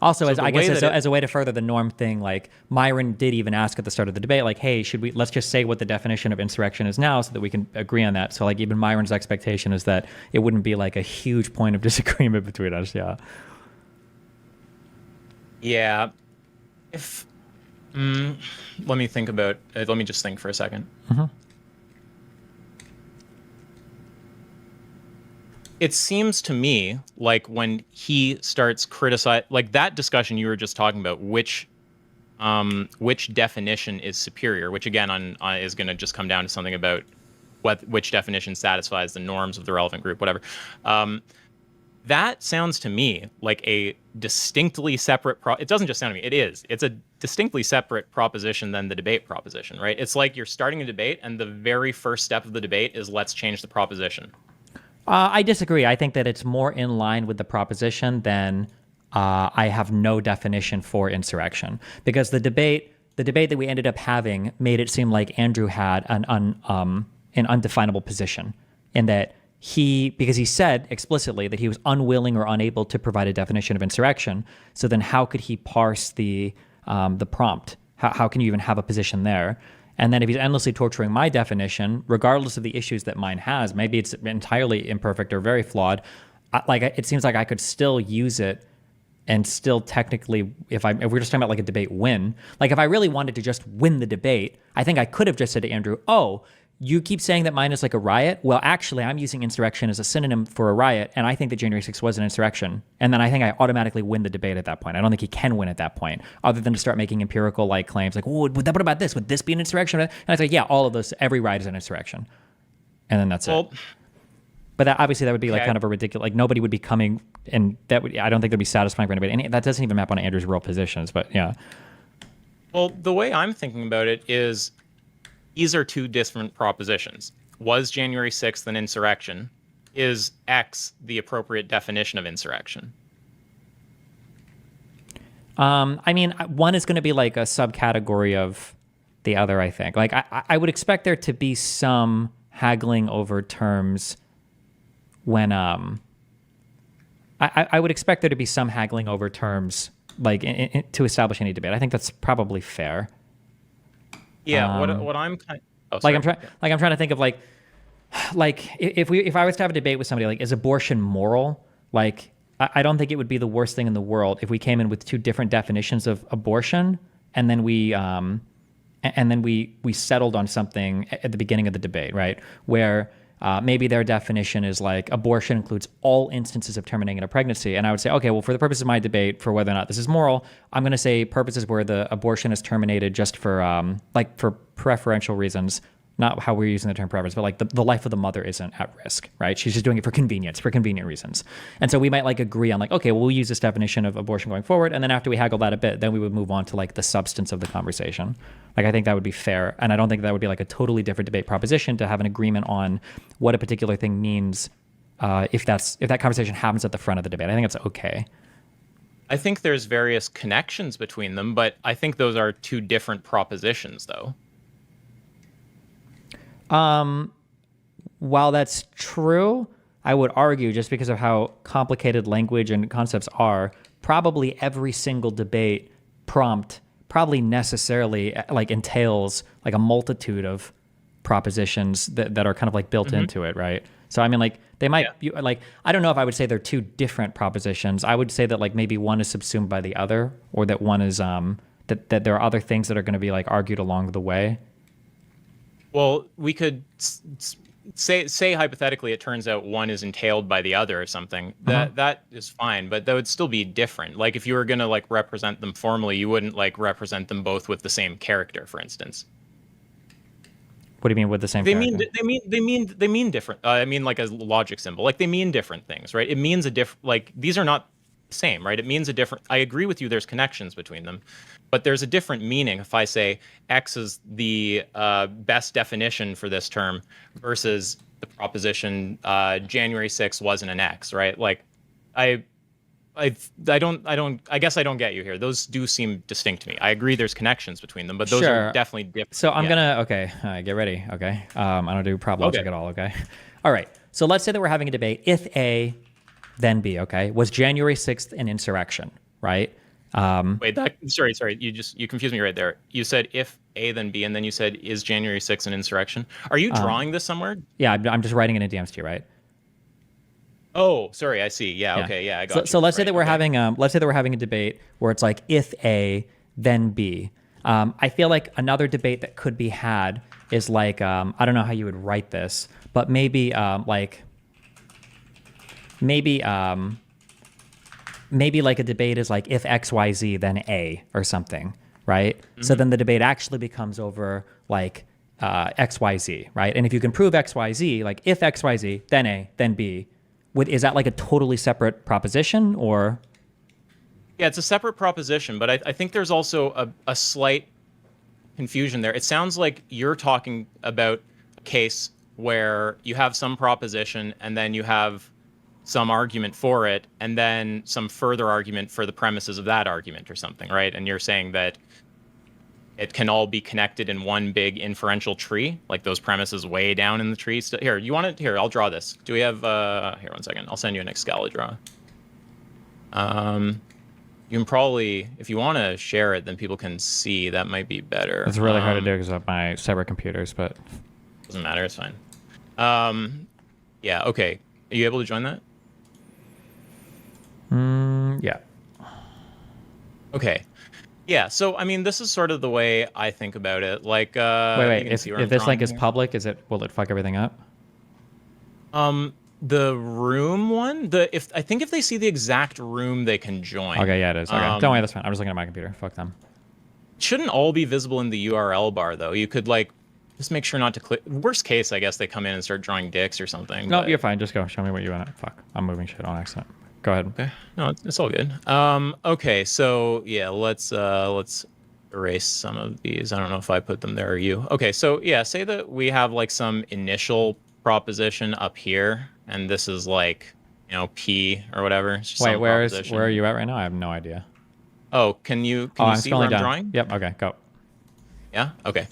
Also, So as a way to further the norm thing, like Myron did even ask at the start of the debate, like, hey, let's just say what the definition of insurrection is now so that we can agree on that. So like even Myron's expectation is that it wouldn't be like a huge point of disagreement between us. Yeah. Yeah. Let me think about it. Let me just think for a second. Mm-hmm. It seems to me like when he starts criticizing, like that discussion you were just talking about, which definition is superior, which again is going to just come down to something about which definition satisfies the norms of the relevant group, whatever. That sounds to me like a distinctly separate it doesn't just sound to me, it is. It's a distinctly separate proposition than the debate proposition, right? It's like you're starting a debate and the very first step of the debate is let's change the proposition. I disagree. I think that it's more in line with the proposition than I have no definition for insurrection, because the debate that we ended up having made it seem like Andrew had an undefinable position, in that because he said explicitly that he was unwilling or unable to provide a definition of insurrection. So then how could he parse the prompt? How can you even have a position there? And then if he's endlessly torturing my definition, regardless of the issues that mine has, maybe it's entirely imperfect or very flawed, it seems like I could still use it and still technically, if we're just talking about like a debate win, like if I really wanted to just win the debate, I think I could have just said to Andrew, oh, you keep saying that mine is like a riot. Well, actually, I'm using insurrection as a synonym for a riot, and I think that January 6th was an insurrection. And then I think I automatically win the debate at that point. I don't think he can win at that point, other than to start making empirical like claims like, oh, what about this? Would this be an insurrection? And I was like, yeah, all of those, every riot is an insurrection. And then that's it. But that obviously that would be like Okay. kind of a ridiculous. Like nobody would be coming, and that would I don't think that'd be satisfying for anybody. And that doesn't even map on Andrew's real positions. But yeah, Well, the way I'm thinking about it is these are two different propositions. Was January 6th an insurrection? Is X the appropriate definition of insurrection? I mean, one is going to be like a subcategory of the other. I think. Like I would expect there to be some haggling over terms when I would expect there to be some haggling over terms like to establish any debate. I think that's probably fair. Yeah, what I'm kind oh, Like sorry. I'm trying to think of like if I was to have a debate with somebody like is abortion moral? Like I don't think it would be the worst thing in the world if we came in with two different definitions of abortion and then we settled on something at the beginning of the debate, right? Where maybe their definition is like abortion includes all instances of terminating a pregnancy. And I would say, okay, well, for the purpose of my debate for whether or not this is moral, I'm going to say purposes where the abortion is terminated just for like for preferential reasons, not how we're using the term preference, but like the life of the mother isn't at risk, right? She's just doing it for convenience, for convenient reasons. And so we might like agree on like, okay, well, we'll use this definition of abortion going forward. And then after we haggle that a bit, then we would move on to like the substance of the conversation. Like, I think that would be fair. And I don't think that would be like a totally different debate proposition to have an agreement on what a particular thing means if that conversation happens at the front of the debate. I think it's okay. I think there's various connections between them, but I think those are two different propositions, though. While that's true, I would argue just because of how complicated language and concepts are, probably every single debate prompt probably necessarily like entails like a multitude of propositions that are kind of like built into it, right? So I mean, like they might like I don't know if I would say they're two different propositions. I would say that like maybe one is subsumed by the other, or that one is that there are other things that are going to be like argued along the way. Well, we could say hypothetically it turns out one is entailed by the other or something. That is fine, but that would still be different. Like if you were going to like represent them formally, you wouldn't like represent them both with the same character, for instance. What do you mean with the same? They character? mean different. I mean like a logic symbol. Like they mean different things, right? It means a different. Like these are not the same, right? It means a different. I agree with you. There's connections between them, but there's a different meaning if I say X is the best definition for this term versus the proposition January 6th wasn't an X, right? Like I guess I don't get you here. Those do seem distinct to me. I agree there's connections between them, but those Sure. are definitely different. So I'm Yeah. gonna okay, all right, get ready. Okay, I don't do prop logic Okay. at all. Okay, all right. So let's say that we're having a debate. If A, then B. Okay, was January 6th an insurrection? Right. Wait, sorry. You confused me right there. You said if A then B, and then you said is January 6th an insurrection? Are you drawing this somewhere? Yeah, I'm just writing it in DMST, right? Oh, sorry. I see. Yeah. Okay. Yeah. I got you. So let's say Right, that we're okay. having let's say that we're having a debate where it's like if A, then B. I feel like another debate that could be had is like I don't know how you would write this, but maybe maybe like a debate is like if X, Y, Z, then A or something, right? So then the debate actually becomes over like X, Y, Z, right? And if you can prove X, Y, Z, like if X, Y, Z, then A, then B, is that like a totally separate proposition or? Yeah, it's a separate proposition, but I think there's also a slight confusion there. It sounds like you're talking about a case where you have some proposition and then you have some argument for it and then some further argument for the premises of that argument or something, right? And you're saying that it can all be connected in one big inferential tree, like those premises way down in the tree. Here, you want it? Here, I'll draw this. Do we have, here, 1 second. I'll send you an Excalibur. You can probably, if you want to share it, then people can see. That might be better. It's really hard to do because of my separate computers, but. Doesn't matter. It's fine. Yeah. Okay. Are you able to join that? Yeah. Okay. Yeah. So I mean, this is sort of the way I think about it. Like, Wait. you can see where If I'm this drawing link is here. public, will it fuck everything up? The room one. I think if they see the exact room, they can join. Okay, yeah, it is. Okay, don't worry, that's fine. I'm just looking at my computer. Fuck them. It shouldn't all be visible in the URL bar though. You could like Just make sure not to click. Worst case, I guess they come in and start drawing dicks or something. No, but- you're fine. Just go. Show me what you want. Fuck. I'm moving shit on accident. Go ahead. Okay. No, it's all good. Okay, so yeah, let's erase some of these. I don't know if I put them there or you. Okay, so yeah, say that we have like some initial proposition up here, and this is like, P or whatever. It's just Wait, some where proposition. are you at right now? I have no idea. Oh, can you I'm see where scrolling I'm down. drawing? Yep. Okay. Go. Yeah. Okay.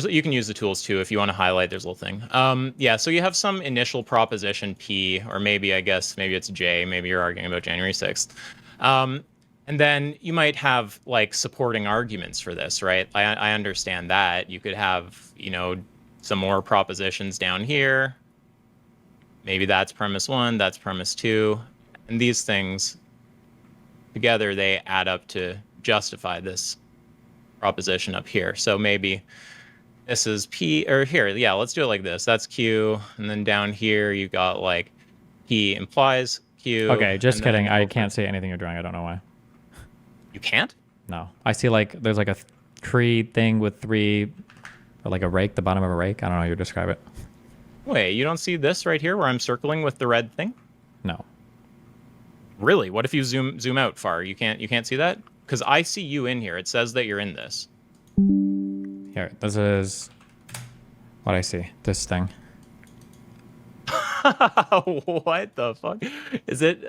You can use the tools too if you want to highlight. There's a little thing. Yeah. So you have some initial proposition P, or maybe it's J. Maybe you're arguing about January 6th, and then you might have like supporting arguments for this, right? I understand that you could have some more propositions down here. Maybe that's premise 1. That's premise 2, and these things together they add up to justify this proposition up here. So maybe this is P, or here, yeah, let's do it like this. That's Q, and then down here you got like P implies Q. Okay. Just and then kidding. I over- can't see anything you're drawing. I don't know why. You can't? No. I see like there's like a tree thing with 3, or like a rake, the bottom of a rake. I don't know how you describe it. Wait, you don't see this right here where I'm circling with the red thing? No. Really? What if you zoom out far? You can't see that? Because I see you in here. It says that you're in this. Here. This is what I see. This thing. What the fuck? Is it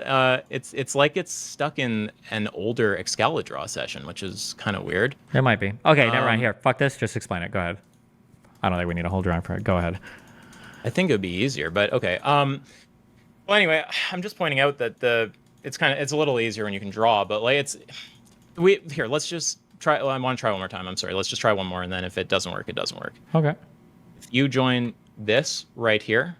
it's like it's stuck in an older Excalidraw session, which is kind of weird. It might be. Okay. Never mind. Here. Fuck this. Just explain it. Go ahead. I don't think we need a whole drawing for it. Go ahead. I think it would be easier, but okay. Well, anyway, I'm just pointing out that it's a little easier when you can draw, but like let's just try. Well, I want to try one more time. I'm sorry. Let's just try one more, and then if it doesn't work, it doesn't work. Okay. If you join this right here,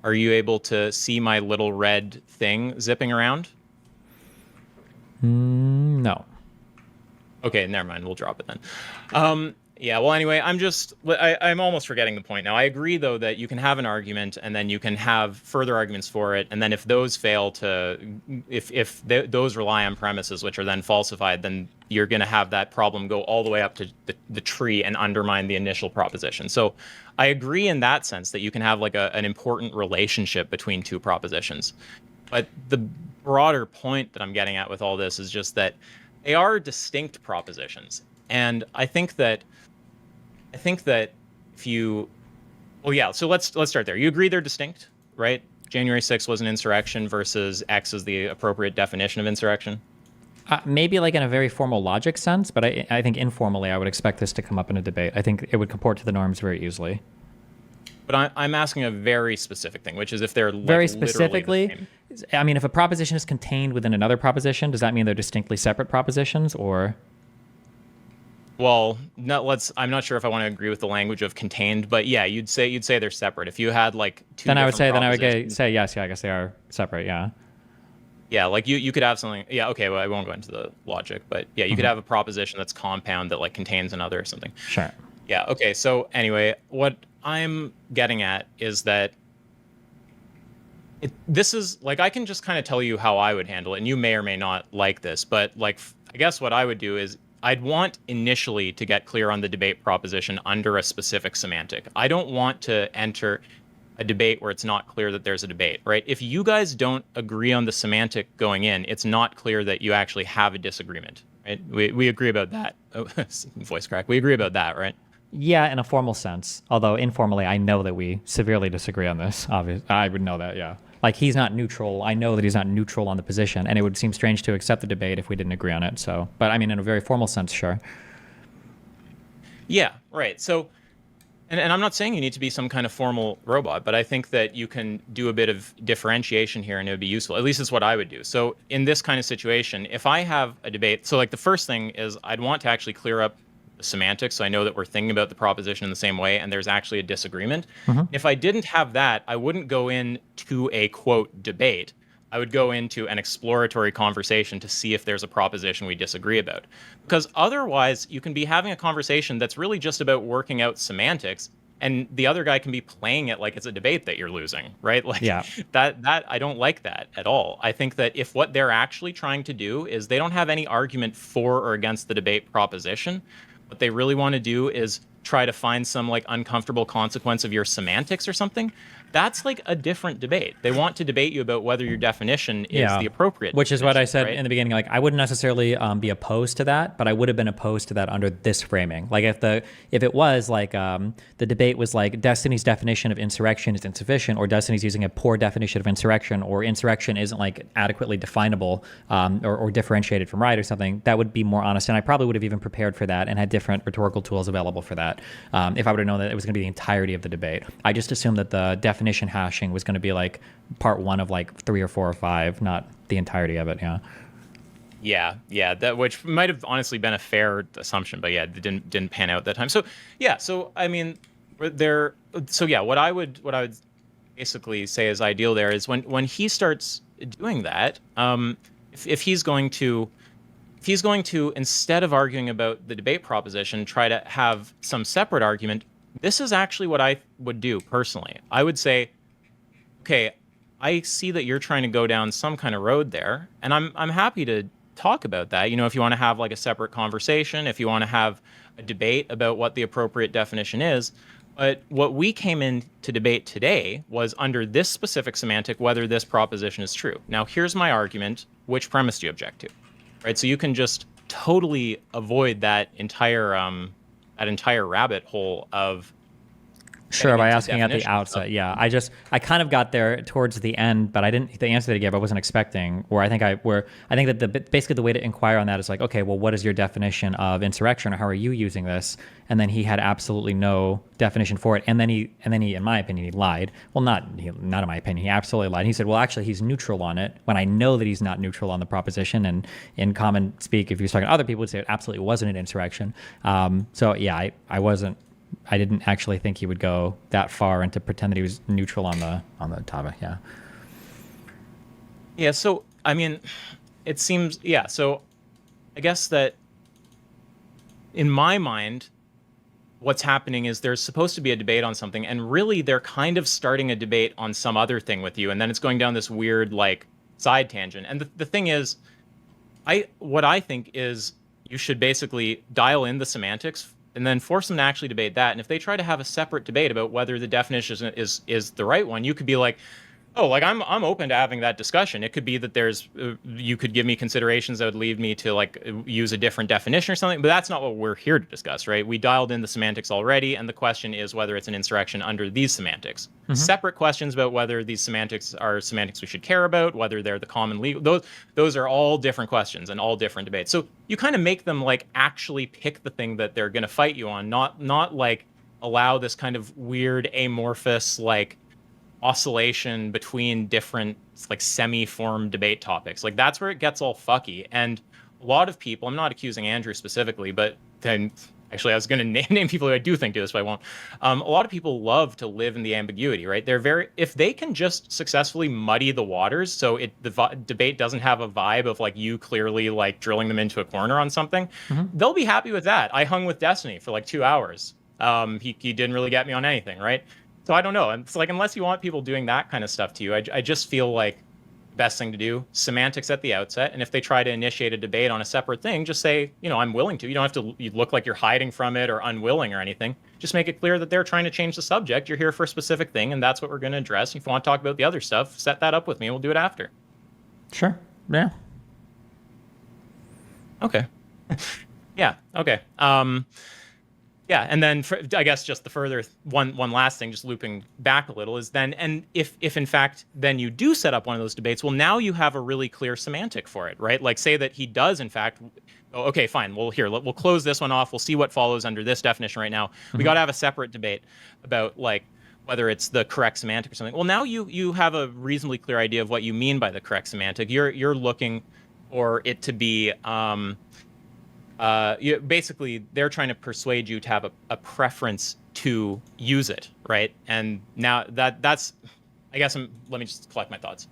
are you able to see my little red thing zipping around? No. Okay, never mind. We'll drop it then. Yeah, well, anyway, I'm almost forgetting the point now. I agree, though, that you can have an argument, and then you can have further arguments for it, and then if those fail to, those rely on premises, which are then falsified, then you're going to have that problem go all the way up to the tree and undermine the initial proposition. So I agree in that sense that you can have like an important relationship between two propositions. But the broader point that I'm getting at with all this is just that they are distinct propositions. And I think that if you, well, yeah, so let's start there. You agree they're distinct, right? January 6th was an insurrection versus X is the appropriate definition of insurrection. Maybe like in a very formal logic sense, but I think informally I would expect this to come up in a debate. I think it would comport to the norms very easily. But I'm asking a very specific thing, which is if they're like Very literally the specifically, same. I mean, if a proposition is contained within another proposition, does that mean they're distinctly separate propositions, or? Well, I'm not sure if I want to agree with the language of contained, but yeah, you'd say they're separate. If you had like two, Then I would propositions- say yes. Yeah, I guess they are separate. Yeah. Yeah, like you could have something. Yeah, okay. Well, I won't go into the logic, but yeah, you could have a proposition that's compound that like contains another or something. Sure. Yeah. Okay. So anyway, what I'm getting at is that this is like I can just kind of tell you how I would handle it, and you may or may not like this, but like I guess what I would do is I'd want initially to get clear on the debate proposition under a specific semantic. I don't want to enter a debate where it's not clear that there's a debate, right? If you guys don't agree on the semantic going in, it's not clear that you actually have a disagreement, right? We agree about that. Oh, voice crack. We agree about that, right? Yeah, in a formal sense. Although informally, I know that we severely disagree on this. Obviously, I would know that. Yeah. Like he's not neutral. I know that he's not neutral on the position, and it would seem strange to accept the debate if we didn't agree on it. So, but I mean, in a very formal sense, sure. Yeah, right. So, and I'm not saying you need to be some kind of formal robot, but I think that you can do a bit of differentiation here and it would be useful. At least it's what I would do. So in this kind of situation, if I have a debate, so like the first thing is I'd want to actually clear up the semantics so I know that we're thinking about the proposition in the same way and there's actually a disagreement. If I didn't have that, I wouldn't go into a quote debate. I would go into an exploratory conversation to see if there's a proposition we disagree about. Because otherwise, you can be having a conversation that's really just about working out semantics, and the other guy can be playing it like it's a debate that you're losing, right? Like Yeah. that I don't like that at all. I think that if what they're actually trying to do is they don't have any argument for or against the debate proposition, what they really want to do is try to find some like uncomfortable consequence of your semantics or something, that's like a different debate. They want to debate you about whether your definition is the appropriate which is what I said right? in the beginning. Like, I wouldn't necessarily be opposed to that, but I would have been opposed to that under this framing. Like, if it was like the debate was like Destiny's definition of insurrection is insufficient, or Destiny's using a poor definition of insurrection, or insurrection isn't like adequately definable or differentiated from riot or something, that would be more honest. And I probably would have even prepared for that and had different rhetorical tools available for that if I would have known that it was going to be the entirety of the debate. I just assumed that the definition hashing was going to be like part one of like 3 or 4 or 5, not the entirety of it. Yeah, that, which might have honestly been a fair assumption, but yeah, it didn't pan out that time. So yeah, so I mean, what I would basically say is ideal there is when he starts doing that, if he's going to instead of arguing about the debate proposition, try to have some separate argument. This is actually what I would do personally. I would say, okay, I see that you're trying to go down some kind of road there, and I'm happy to talk about that. You know, if you want to have like a separate conversation, if you want to have a debate about what the appropriate definition is. But what we came in to debate today was under this specific semantic, whether this proposition is true. Now, here's my argument. Which premise do you object to? Right? So you can just totally avoid that entire rabbit hole of Sure, by asking at the outset. Yeah, I kind of got there towards the end, but the answer that he gave I wasn't expecting. I think that basically the way to inquire on that is like, okay, well, what is your definition of insurrection, or how are you using this? And then he had absolutely no definition for it. And then he, in my opinion, he lied. Well, not in my opinion, he absolutely lied. He said, well, actually, he's neutral on it, when I know that he's not neutral on the proposition. And in common speak, if he was talking to other people, would say it absolutely wasn't an insurrection. So yeah, I didn't actually think he would go that far and to pretend that he was neutral on the topic. Yeah. Yeah. So, I mean, it seems, yeah. So I guess that in my mind, what's happening is there's supposed to be a debate on something, and really they're kind of starting a debate on some other thing with you. And then it's going down this weird, like, side tangent. And the thing is, what I think is you should basically dial in the semantics and then force them to actually debate that. And if they try to have a separate debate about whether the definition is the right one, you could be like, oh, like I'm open to having that discussion. It could be that you could give me considerations that would lead me to like use a different definition or something, but that's not what we're here to discuss, right? We dialed in the semantics already, and the question is whether it's an insurrection under these semantics. Mm-hmm. Separate questions about whether these semantics are semantics we should care about, whether they're the common legal, those are all different questions and all different debates. So you kind of make them like actually pick the thing that they're going to fight you on, not like allow this kind of weird amorphous like oscillation between different like semi-formed debate topics. Like that's where it gets all fucky. And a lot of people, I'm not accusing Andrew specifically, but then actually I was going to name people who I do think do this, but I won't. A lot of people love to live in the ambiguity, right? If they can just successfully muddy the waters so the debate doesn't have a vibe of like you clearly like drilling them into a corner on something, they'll be happy with that. I hung with Destiny for like 2 hours. He didn't really get me on anything, right? So I don't know. It's like, unless you want people doing that kind of stuff to you, I just feel like the best thing to do, semantics at the outset. And if they try to initiate a debate on a separate thing, just say, I'm willing to. You don't have to you look like you're hiding from it or unwilling or anything. Just make it clear that they're trying to change the subject. You're here for a specific thing, and that's what we're going to address. If you want to talk about the other stuff, set that up with me, and we'll do it after. Sure. Yeah. Okay. Yeah. Okay. Yeah, and then I guess just the further one last thing, just looping back a little, is then, and if in fact then you do set up one of those debates, well, now you have a really clear semantic for it, right? Like say that he does in fact, okay, fine, well here, we'll close this one off, we'll see what follows under this definition right now. We got to have a separate debate about like whether it's the correct semantic or something. Well, now you have a reasonably clear idea of what you mean by the correct semantic. You're looking for it to be basically they're trying to persuade you to have a preference to use it, right? And now that's I guess let me just collect my thoughts.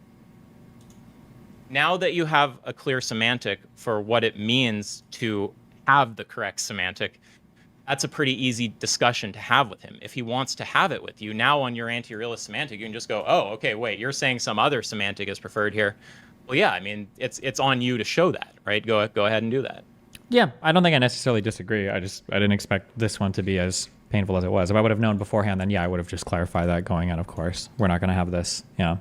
Now that you have a clear semantic for what it means to have the correct semantic, that's a pretty easy discussion to have with him. If he wants to have it with you, now on your anti-realist semantic, you can just go, oh, okay, wait, you're saying some other semantic is preferred here. Well, yeah, I mean, it's on you to show that, right? Go ahead and do that. Yeah, I don't think I necessarily disagree. I didn't expect this one to be as painful as it was. If I would have known beforehand, then yeah, I would have just clarified that going in. Of course, we're not going to have this. Yeah.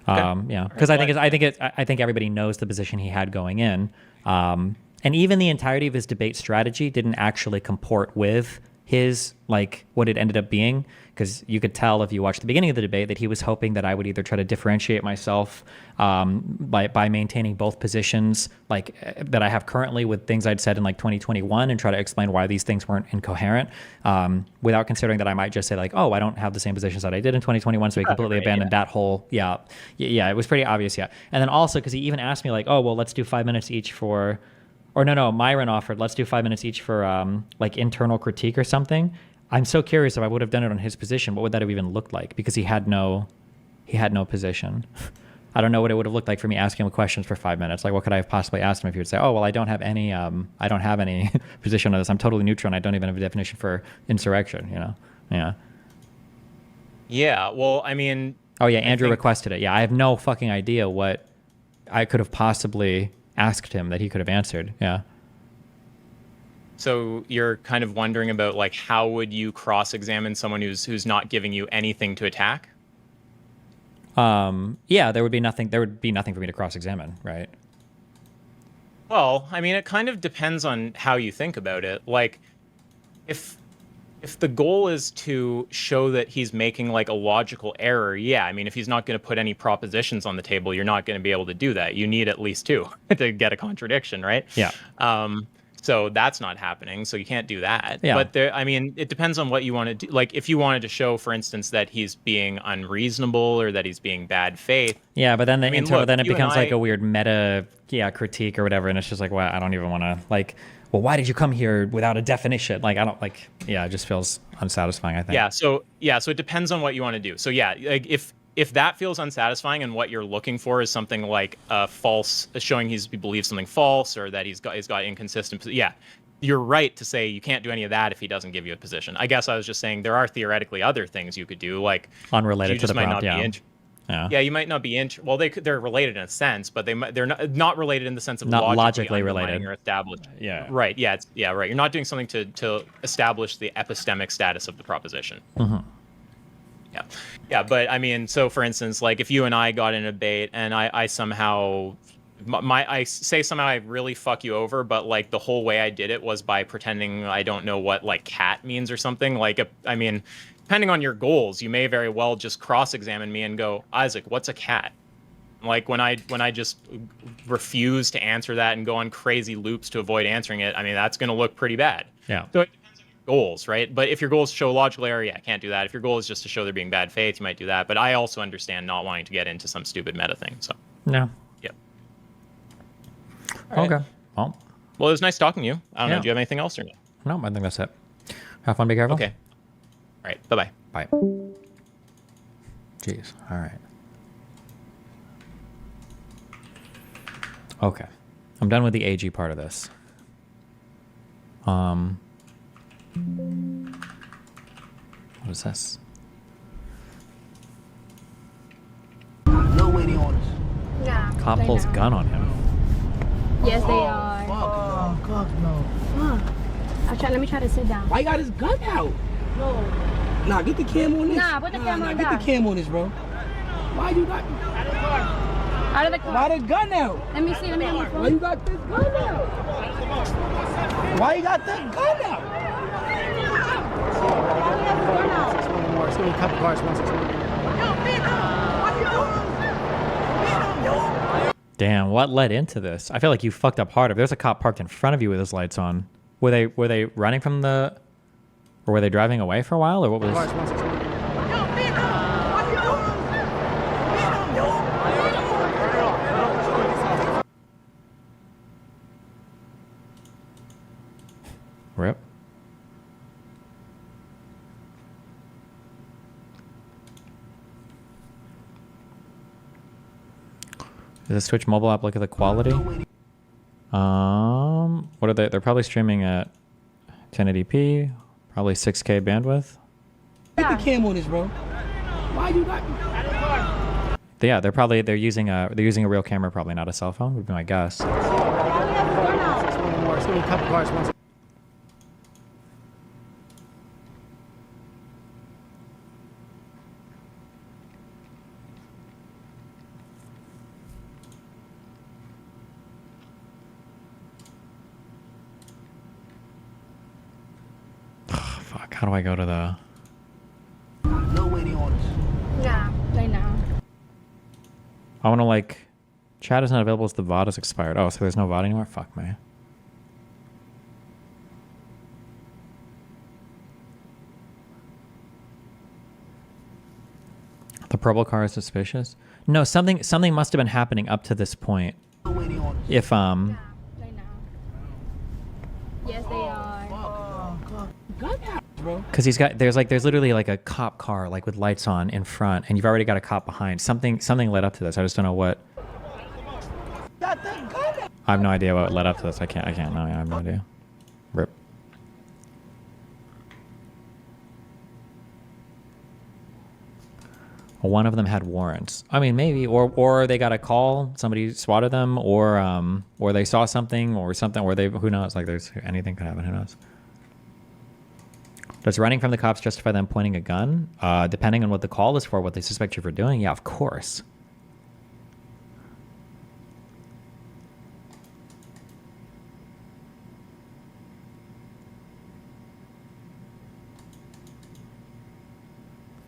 Yeah, because I think everybody knows the position he had going in, and even the entirety of his debate strategy didn't actually comport with his like what it ended up being, because you could tell if you watched the beginning of the debate that he was hoping that I would either try to differentiate myself by maintaining both positions like that I have currently with things I'd said in like 2021 and try to explain why these things weren't incoherent, without considering that I might just say like, oh, I don't have the same positions that I did in 2021, so he completely abandoned that whole yeah, it was pretty obvious. Yeah. And then also because he even asked me like, oh, well, let's do 5 minutes each for, or no, Myron offered, let's do 5 minutes each for like internal critique or something. I'm so curious if I would have done it on his position, what would that have even looked like? Because he had no position. I don't know what it would have looked like for me asking him questions for 5 minutes. Like, what could I have possibly asked him if he would say, oh, well, I don't have any position on this. I'm totally neutral and I don't even have a definition for insurrection, you know? Yeah. Yeah. Well, I mean. Oh yeah. Andrew requested it. Yeah. I have no fucking idea what I could have possibly asked him that he could have answered. Yeah. So you're kind of wondering about like how would you cross-examine someone who's not giving you anything to attack? Yeah, there would be nothing for me to cross-examine, right? Well, I mean, it kind of depends on how you think about it. Like if the goal is to show that he's making like a logical error, yeah, I mean, if he's not going to put any propositions on the table, you're not going to be able to do that. You need at least two to get a contradiction, right? Yeah. So that's not happening. So you can't do that. Yeah. But I mean, it depends on what you want to do. Like if you wanted to show, for instance, that he's being unreasonable or that he's being bad faith. Yeah, but then then it becomes like a weird meta critique or whatever, and it's just like, well, I don't even want to like. Well, why did you come here without a definition? Like, I don't like. Yeah, it just feels unsatisfying, I think. So it depends on what you want to do. So yeah, like if that feels unsatisfying and what you're looking for is something like false, showing he believes something false or that he's got inconsistent, yeah, you're right to say you can't do any of that if he doesn't give you a position. I guess I was just saying there are theoretically other things you could do, like unrelated to the prompt. Yeah, you might not be well, they're related in a sense, but they're not related in the sense of not logically related or established. Yeah. Right. Yeah. Right. You're not doing something to establish the epistemic status of the proposition. Mm-hmm. Yeah. But I mean, so for instance, like if you and I got in a debate and I somehow I really fuck you over, but like the whole way I did it was by pretending I don't know what like cat means or something. Like, I mean, depending on your goals, you may very well just cross-examine me and go, Isaac, what's a cat? Like when I just refuse to answer that and go on crazy loops to avoid answering it, I mean, that's going to look pretty bad. Yeah. So it depends on your goals, right? But if your goals show logical error, yeah, I can't do that. If your goal is just to show there being bad faith, you might do that. But I also understand not wanting to get into some stupid meta thing. So. No. Yeah. Right. Okay. Well, it was nice talking to you. I don't know. Do you have anything else or no? No, I think that's it. Have fun. Be careful. Okay. All right. Bye-bye. Bye. Jeez. All right. Okay. I'm done with the AG part of this. What is this? No way they on us. Nah. Cop they pulls not. gun on him. Yes, they are. Fuck no. Let me try to sit down. Why you got his gun out? No. Nah, get the cam on this. Nah, put the camera on Get that. the cam on this, bro. Why you got... Out of the car. Why the gun out? Let me see. Let me have my Why phone. you got this gun out? Why you got that gun out? It's gonna be a couple cars. Damn, what led into this? I feel like you fucked up hard. If there's a cop parked in front of you with his lights on, were they running from the, or were they driving away for a while, or what was? Rip. Does this Twitch mobile app look at the quality? What are they? They're probably streaming at 1080p, probably 6K bandwidth. Get the cam on this, bro. Why you got... Yeah, they're using a real camera, probably not a cell phone, would be my guess. It's gonna be a couple cars. How do I go to the... No waiting orders. Yeah, right now. I want to like... Chat is not available as the VOD is expired. Oh, so there's no VOD anymore? Fuck me. The purple car is suspicious? No, something must have been happening up to this point. No waiting orders. If Yeah, right now. Yes, they are. Bro. because there's literally like a cop car like with lights on in front, and you've already got a cop behind. Something led up to this. I just don't know what. Got the gun. I have no idea what led up to this. I can't know. I have no idea. Rip. One of them had warrants. I mean, maybe, or they got a call, somebody swatted them, or they saw something, or they, who knows? Like, there's anything could happen. Who knows? Does running from the cops justify them pointing a gun? Depending on what the call is for, what they suspect you for doing. Yeah, of course.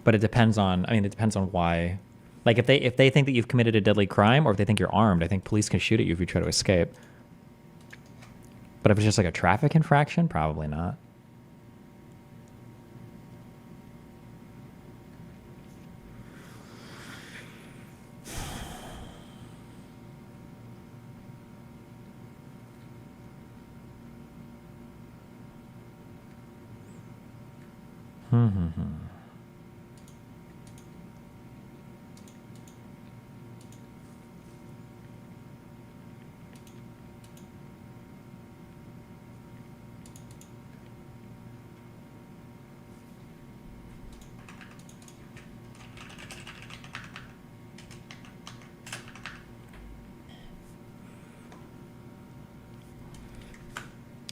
But it depends on, it depends on why. Like if they think that you've committed a deadly crime, or if they think you're armed, I think police can shoot at you if you try to escape. But if it's just like a traffic infraction, probably not.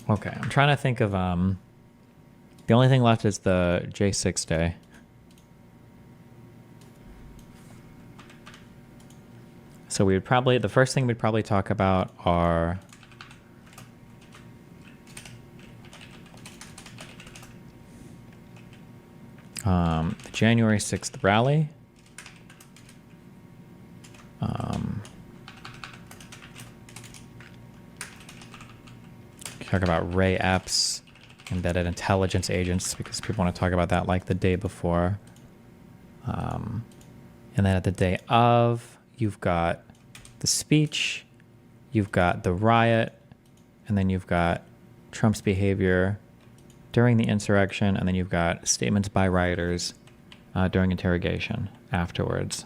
Okay, I'm trying to think of the only thing left is the J6 day. So we would probably, the first thing we'd probably talk about are the January 6th rally. Talk about Ray Epps, embedded intelligence agents, because people want to talk about that like the day before. And then at the day of, you've got the speech, you've got the riot, and then you've got Trump's behavior during the insurrection, and then you've got statements by rioters during interrogation afterwards.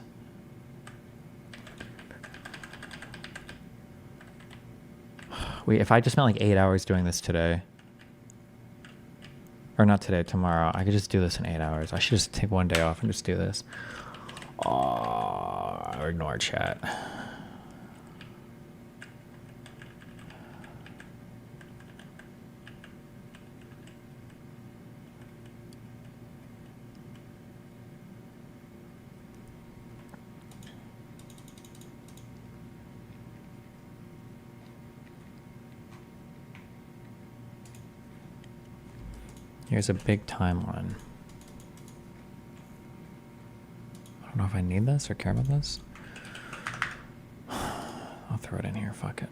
If I just spent like 8 hours doing this today, or not today, tomorrow, I could just do this in 8 hours. I should just take one day off and just do this. Or ignore chat. Here's a big timeline. I don't know if I need this or care about this. I'll throw it in here, fuck it.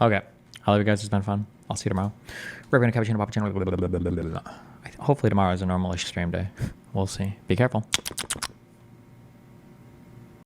Okay. I love you guys. It's been fun. I'll see you tomorrow. We're going to cappuccino, papa channel. Hopefully tomorrow is a normalish stream day. We'll see. Be careful.